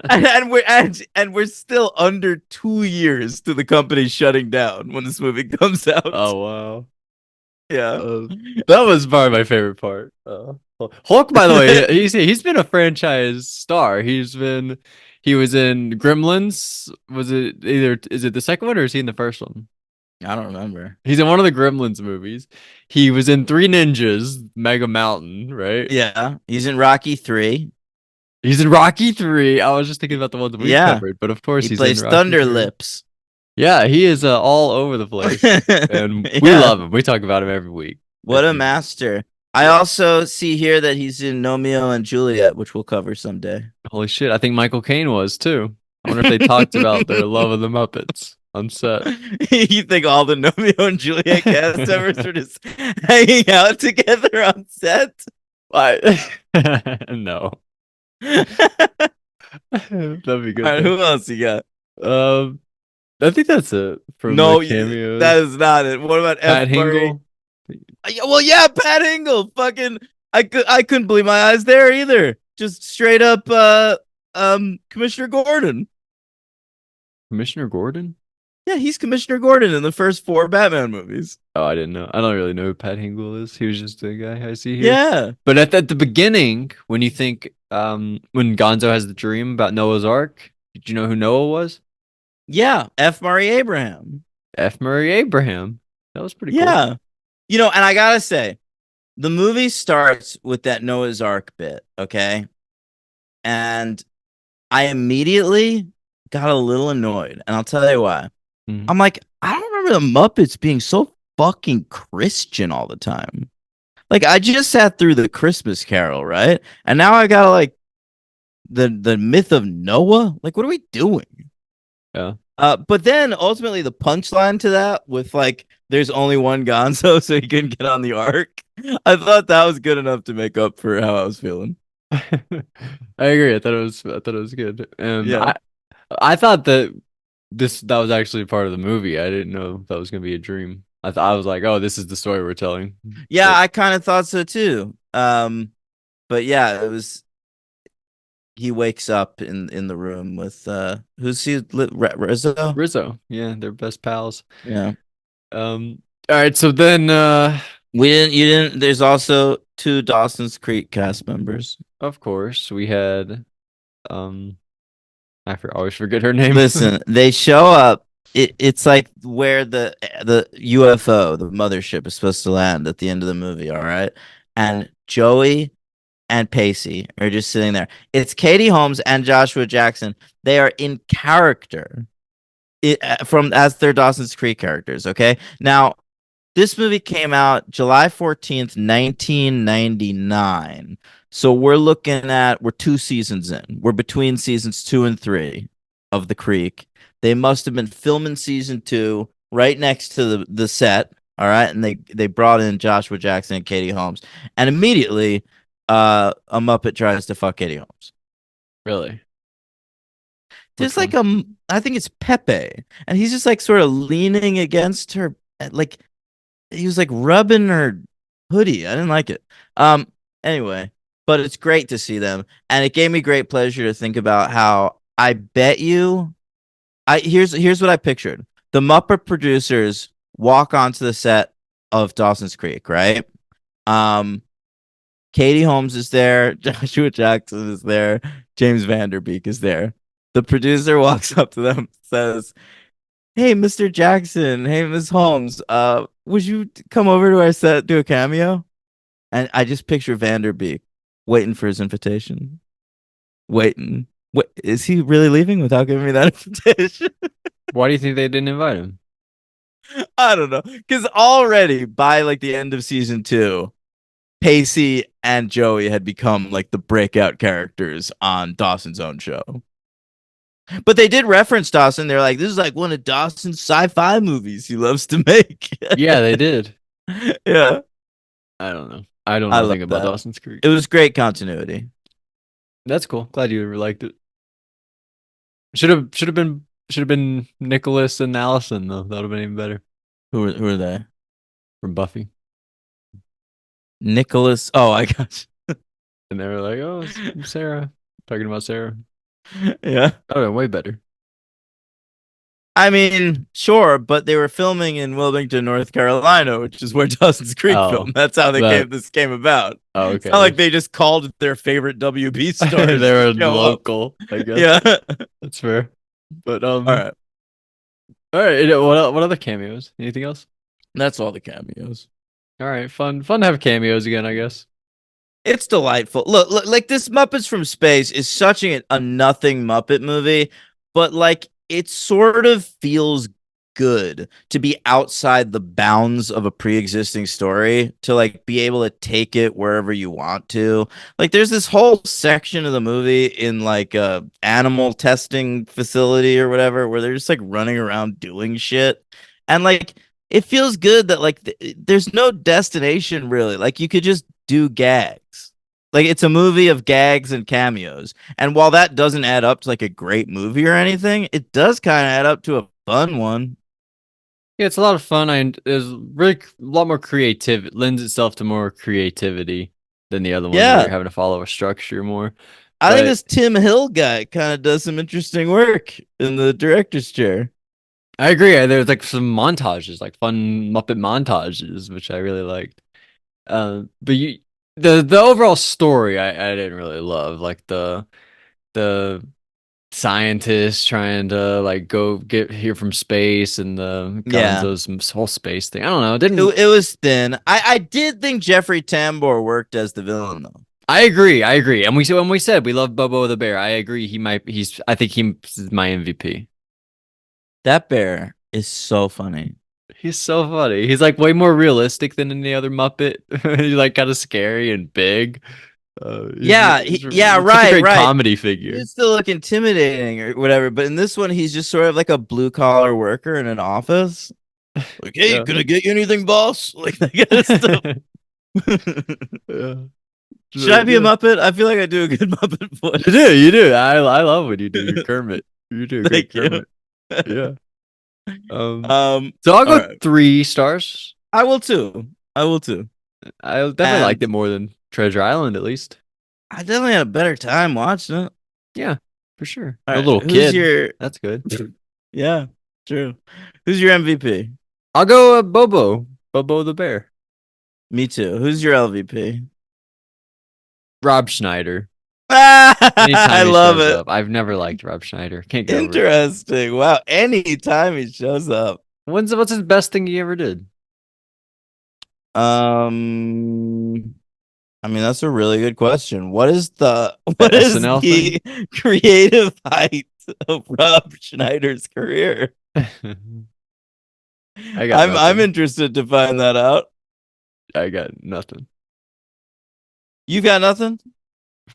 and we're still under 2 years to the company shutting down when this movie comes out. Oh wow. Yeah, that was probably my favorite part. Hulk, by the way, he's been a franchise star. He was in Gremlins. Is it the second one or is he in the first one? I don't remember. He's in one of the Gremlins movies. He was in Three Ninjas, Mega Mountain, right? Yeah, he's in Rocky 3. He's in Rocky 3. I was just thinking about the ones that we covered, but of course he plays in Rocky Thunder 3. Lips. Yeah, he is all over the place, and we love him. We talk about him every week. What a master! I also see here that he's in Romeo and Juliet, which we'll cover someday. Holy shit! I think Michael Caine was too. I wonder if they talked about their love of the Muppets on set. You think all the Romeo and Juliet cast members are just hanging out together on set? Why? No. That'd be good. All right, who else you got? I think that's it from no the cameos. That is not it. What about Pat Hingle? Well, yeah, Pat Hingle. Fucking, I couldn't believe my eyes there either. Just straight up, Commissioner Gordon. Commissioner Gordon? Yeah, he's Commissioner Gordon in the first 4 Batman movies. Oh, I didn't know. I don't really know who Pat Hingle is. He was just a guy I see here. Yeah. But at the beginning, when you think, when Gonzo has the dream about Noah's Ark, did you know who Noah was? Yeah, F. Murray Abraham. F. Murray Abraham. That was pretty cool. Yeah. You know, and I gotta say, the movie starts with that Noah's Ark bit, okay? And I immediately got a little annoyed, and I'll tell you why. Mm-hmm. I'm like, I don't remember the Muppets being so fucking Christian all the time. Like, I just sat through the Christmas Carol, right? And now I got like the myth of Noah. Like, what are we doing? Yeah. But then ultimately the punchline to that with like, there's only one Gonzo, so he couldn't get on the ark. I thought that was good enough to make up for how I was feeling. I agree. I thought it was good. And yeah. I thought that was actually part of the movie. I didn't know that was gonna be a dream. I was like, oh, this is the story we're telling. Yeah, I kind of thought so too. But yeah, it was. He wakes up in the room with who's he? Rizzo. Rizzo. Yeah, they're best pals. Yeah. All right. So then you didn't. There's also 2 Dawson's Creek cast members. Of course, we had I always forget her name. Listen, they show up. It's like where the UFO, the mothership, is supposed to land at the end of the movie. All right, and Joey and Pacey are just sitting there. It's Katie Holmes and Joshua Jackson. They are in character as their Dawson's Creek characters. Okay, now this movie came out July 14th, 1999. So we're 2 seasons in. We're between seasons 2 and 3 of The Creek. They must have been filming season 2 right next to the set. All right. And they brought in Joshua Jackson and Katie Holmes. And immediately a Muppet tries to fuck Katie Holmes. Really? There's like I think it's Pepe. And he's just like sort of leaning against her. Like he was like rubbing her hoodie. I didn't like it. Anyway. But it's great to see them, and it gave me great pleasure to think about how I bet you. Here's what I pictured: the Muppet producers walk onto the set of Dawson's Creek, right? Katie Holmes is there, Joshua Jackson is there, James Van Der Beek is there. The producer walks up to them, says, hey, Mr. Jackson, hey, Miss Holmes, would you come over to our set, do a cameo? And I just picture Vanderbeek waiting for his invitation. Waiting. Wait, is he really leaving without giving me that invitation? Why do you think they didn't invite him? I don't know. Because already by like the end of season 2, Pacey and Joey had become like the breakout characters on Dawson's own show. But they did reference Dawson. They're like, this is like one of Dawson's sci-fi movies he loves to make. Yeah, they did. Yeah. I don't know. I don't I know love anything about that. Dawson's Creek. It was great continuity. That's cool. Glad you liked it. Should have been Nicholas and Allison though. That would have been even better Who are they? from Buffy. Nicholas. Oh, I got And they were like, "Oh, it's Sarah." Talking about Sarah. you. Yeah. Oh, way better. I mean, sure, but they were filming in Wilmington, North Carolina, which is where Dawson's Creek Oh, filmed. That's how this came about. Oh, It's okay. not like they just called their favorite WB stars. they were to show up. local, I guess. Yeah. That's fair. But All right. all right. What other cameos? Anything else? That's all the cameos. All right, fun to have cameos again, I guess. It's delightful. Look, like this Muppets from Space is such a nothing Muppet movie, but like it sort of feels good to be outside the bounds of a pre-existing story, to like be able to take it wherever you want to. Like there's this whole section of the movie in like a animal testing facility or whatever where they're just like running around doing shit. And like it feels good that like there's no destination really. Like you could just do gags. Like it's a movie of gags and cameos. And while that doesn't add up to like a great movie or anything, it does kind of add up to a fun one. Yeah, it's a lot of fun, and there's really a lot more creative. It lends itself to more creativity than the other ones where Yeah. you're having to follow a structure more. I think But- this Tim Hill guy kind of does some interesting work in the director's chair. I agree. There's like some montages, like fun Muppet montages, which I really liked. But the overall story, I didn't really love. Like the scientists trying to like go get here from space and the Yeah. Gonzo's whole space thing. I don't know. It didn't. It was thin. I did think Jeffrey Tambor worked as the villain though. I agree. And when we said we love Bobo the bear, I agree. I think he's my MVP. That bear is so funny. He's so funny. He's like way more realistic than any other Muppet. He's like kind of scary and big. Yeah, he's yeah, such a right, great right. comedy figure. He still look intimidating or whatever, but in this one, he's just sort of like a blue collar worker in an office. Like, hey, Yeah. can I get you anything, boss? Like that kind of stuff. Yeah. Should I be a Muppet? I feel like I do a good Muppet voice. You do. I love when you do your Kermit. You do a good Thank you. Kermit. Yeah. Um, So I'll go all right. 3 stars. I will too. I definitely And- liked it more than Treasure Island, at least. I definitely had a better time watching it. Yeah, for sure. All A right, little who's kid. your? That's good. Yeah, true. Who's your MVP? I'll go Bobo. Bobo the bear. Me too. Who's your LVP? Rob Schneider. I Anytime he love shows it. up. I've never liked Rob Schneider. Can't get over it. Interesting. Wow. Anytime he shows up. What's his best thing he ever did? I mean, that's a really good question. What is the SNL creative height of Rob Schneider's career? I got I'm nothing. interested to find that out. I got nothing. You got nothing?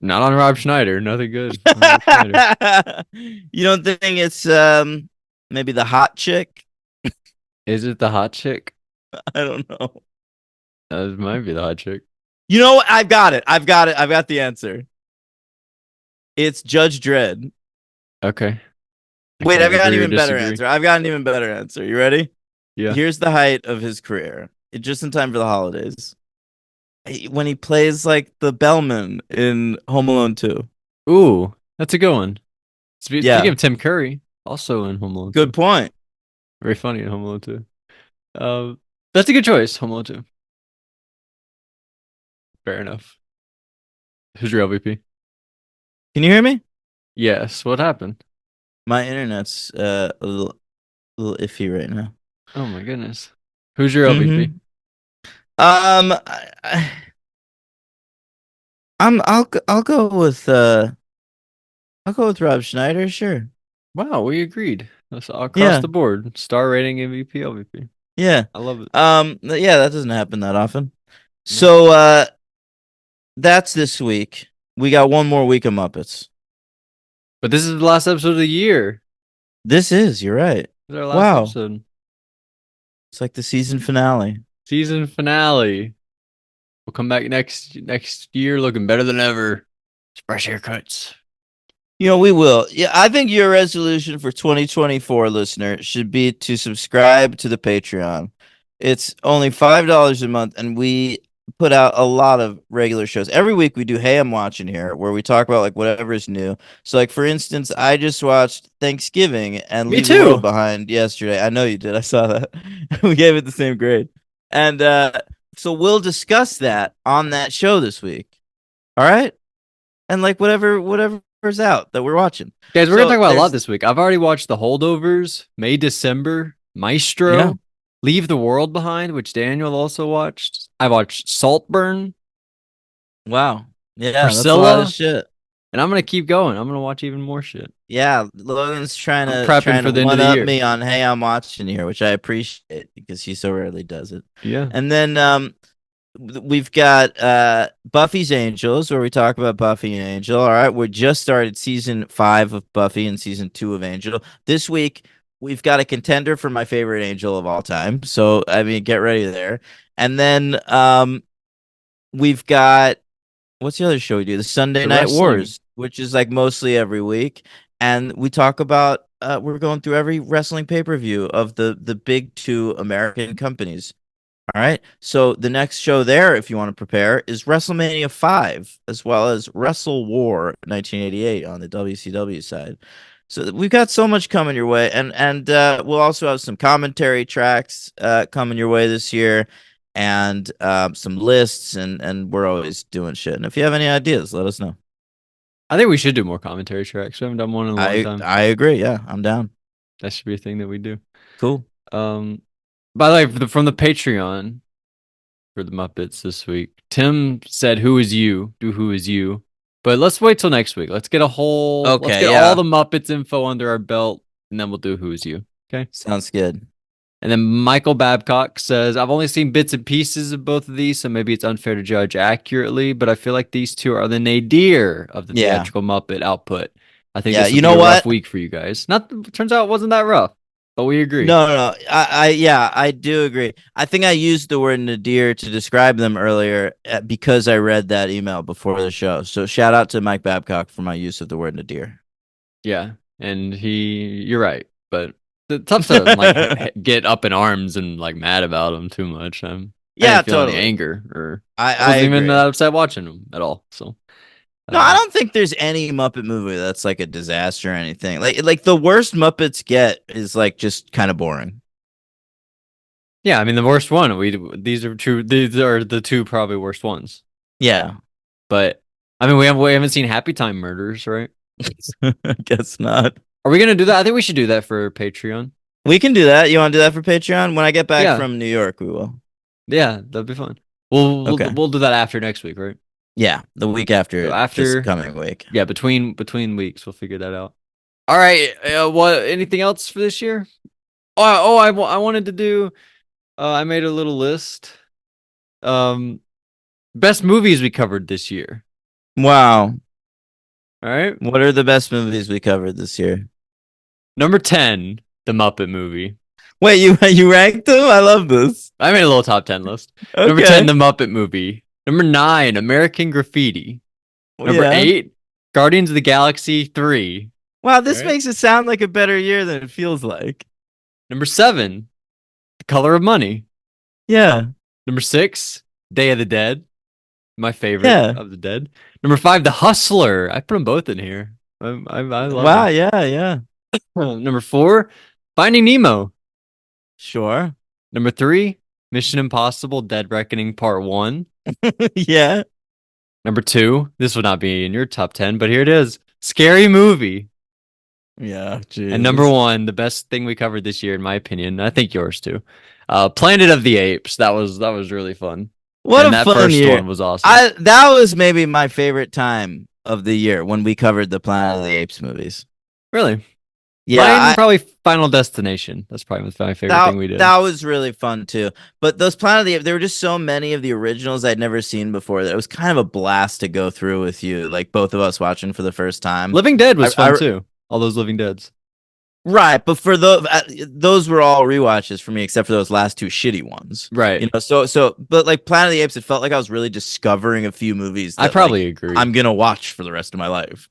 Not on Rob Schneider. Nothing good. on Rob Schneider. You don't think it's maybe the hot chick? Is it the hot chick? I don't know. It might be the hot chick. You know what? I've got it. I've got the answer. It's Judge Dredd. Okay. Wait, I've got an agree or even better disagree. answer. I've got an even better answer. You ready? Yeah. Here's the height of his career. Just in time for the holidays. When he plays like the bellman in Home Alone 2. Ooh, that's a good one. Yeah. Speaking of Tim Curry, also in Home Alone 2. Good point. Very funny in Home Alone 2. That's a good choice, Home Alone 2. Fair enough. Who's your LVP? Can you hear me? Yes. What happened? My internet's a little a little iffy right now. Oh my goodness. Who's your LVP? Mhm. I'll go with Rob Schneider, sure. Wow, we agreed. That's across Yeah, the board. Star rating, MVP, LVP. yeah. I love it. Yeah, that doesn't happen that often. No. So that's this week. We got one more week of Muppets. But this is the last episode of the year. You're right. This is our last Wow. episode. It's like the season finale. Season finale. We'll come back next year looking better than ever. Fresh haircuts. We will. Yeah, I think your resolution for 2024, listener, should be to subscribe to the Patreon. It's only $5 a month, and we put out a lot of regular shows. Every week we do Hey, I'm Watching Here, where we talk about like whatever is new. So, like for instance, I just watched Thanksgiving and Me Leave the World too. Behind yesterday. I know you did. I saw that. We gave it the same grade. And so we'll discuss that on that show this week. All right? And like whatever's out that we're watching. Guys, we're So gonna talk about a lot there's this week. I've already watched The Holdovers, May, December, Maestro, Yeah. Leave the World Behind, which Daniel also watched. I watched Saltburn, wow. Yeah, that's a lot of Priscilla, shit. and I'm gonna keep going. I'm gonna watch even more shit. Yeah, Logan's trying I'm to prepping for the end of one the up year. me on Hey, I'm Watching Here, which I appreciate because he so rarely does it. Yeah. And then we've got Buffy's Angels, where we talk about Buffy and Angel. All right, we just started season 5 of Buffy and season 2 of Angel. This week we've got a contender for my favorite Angel of all time. So I mean, get ready there. And then we've got what's the other show we do? The Sunday The Night wrestling. Wars, which is like mostly every week, and we talk about we're going through every wrestling pay-per-view of the big two American companies. All right. So the next show there, if you want to prepare, is WrestleMania 5, as well as Wrestle War 1988 on the WCW side. So we've got so much coming your way, and we'll also have some commentary tracks coming your way this year, and some lists, and we're always doing shit. And if you have any ideas, let us know. I think we should do more commentary tracks. We haven't done one in a long time. I agree. Yeah, I'm down. That should be a thing that we do. Cool. By the way, from the Patreon for the Muppets this week, Tim said, "Who is you? Do who is you?" But let's wait till next week. Let's get a whole. Let's Okay, get yeah. all the Muppets info under our belt, and then we'll do who is you. Okay. Sounds good. And then Michael Babcock says, "I've only seen bits and pieces of both of these, so maybe it's unfair to judge accurately. But I feel like these two are the nadir of the Yeah. theatrical Muppet output. I think Yeah, this will you be know a rough what? week for you guys. Turns out it wasn't that rough, but we agree. No. I do agree. I think I used the word nadir to describe them earlier because I read that email before the show. So shout out to Mike Babcock for my use of the word nadir. Yeah, and you're right, but it's tough to like get up in arms and like mad about them too much. I Yeah, didn't feel any totally. anger, or I wasn't even agree. that upset watching them at all. So No, I don't think there's any Muppet movie that's like a disaster or anything. Like the worst Muppets get is like just kind of boring. yeah, I mean the worst one. These are true. These are the two probably worst ones. Yeah, But I mean we haven't seen Happy Time Murders, right? I guess not. Are we gonna do that? I think we should do that for Patreon. We can do that. You want to do that for Patreon? When I get back Yeah. from New York, we will. Yeah, that'd be fun. We'll Okay. we'll do that after next week, right? Yeah, the week after, So after- this coming week. Yeah, between weeks, we'll figure that out. All right. What? Anything else for this year? I wanted to do. I made a little list. Best movies we covered this year. Wow. All right. What are the best movies we covered this year? Number 10, The Muppet Movie. Wait, you ranked them? I love this. I made a little top 10 list. Okay. Number 10, The Muppet Movie. Number 9, American Graffiti. Number Yeah. 8, Guardians of the Galaxy 3. Wow, this Right. makes it sound like a better year than it feels like. Number 7, The Color of Money. Yeah. Number 6, Day of the Dead. My favorite Yeah. of the Dead. Number 5, The Hustler. I put them both in here. I love Wow, them. yeah. Number 4, Finding Nemo. Sure. Number 3, Mission Impossible Dead Reckoning Part 1. Yeah. Number 2, this would not be in your top 10, but here it is. Scary Movie. Yeah, And number one, the best thing we covered this year, in my opinion, I think yours too. Planet of the Apes. That was really fun. What And a that fun first year! one was awesome. That was maybe my favorite time of the year when we covered the Planet of the Apes movies. Really? Yeah, Mine, probably Final Destination. That's probably my favorite thing we did. That was really fun too. But those Planet of the Apes, there were just so many of the originals I'd never seen before that it was kind of a blast to go through with you, like both of us watching for the first time. Living Dead was fun too. All those Living Deads. Right, but for those were all rewatches for me, except for those last two shitty ones. Right. You know, but like Planet of the Apes, it felt like I was really discovering a few movies that, I probably agree. I'm gonna watch for the rest of my life.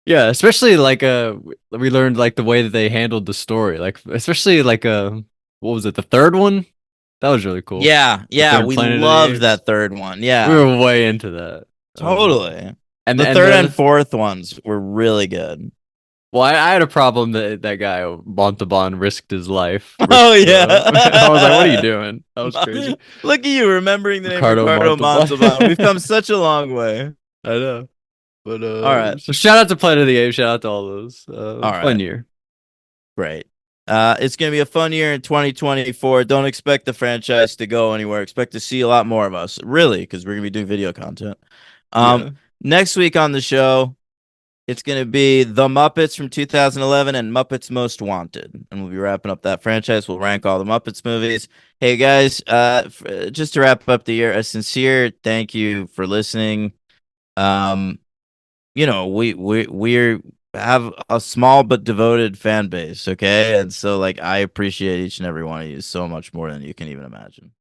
Yeah, especially like we learned like the way that they handled the story. Like especially like what was it, the third one? That was really cool. Yeah, we loved that third one. Yeah. We were way into that. Totally. And the third and fourth ones were really good. Well, I had a problem that guy Montalban risked his life. Oh yeah, I was like, "What are you doing?" That was crazy. Look at you remembering the Ricardo name Ricardo Montalban. Montalban. We've come such a long way. I know. But all right. So shout out to Planet of the Apes. Shout out to all those. All right. Fun year. Great. It's gonna be a fun year in 2024. Don't expect the franchise to go anywhere. Expect to see a lot more of us, really, because we're gonna be doing video content. Next week on the show, it's going to be The Muppets from 2011 and Muppets Most Wanted. And we'll be wrapping up that franchise. We'll rank all the Muppets movies. Hey, guys, just to wrap up the year, a sincere thank you for listening. You know, we have a small but devoted fan base, okay? And so, like, I appreciate each and every one of you so much more than you can even imagine.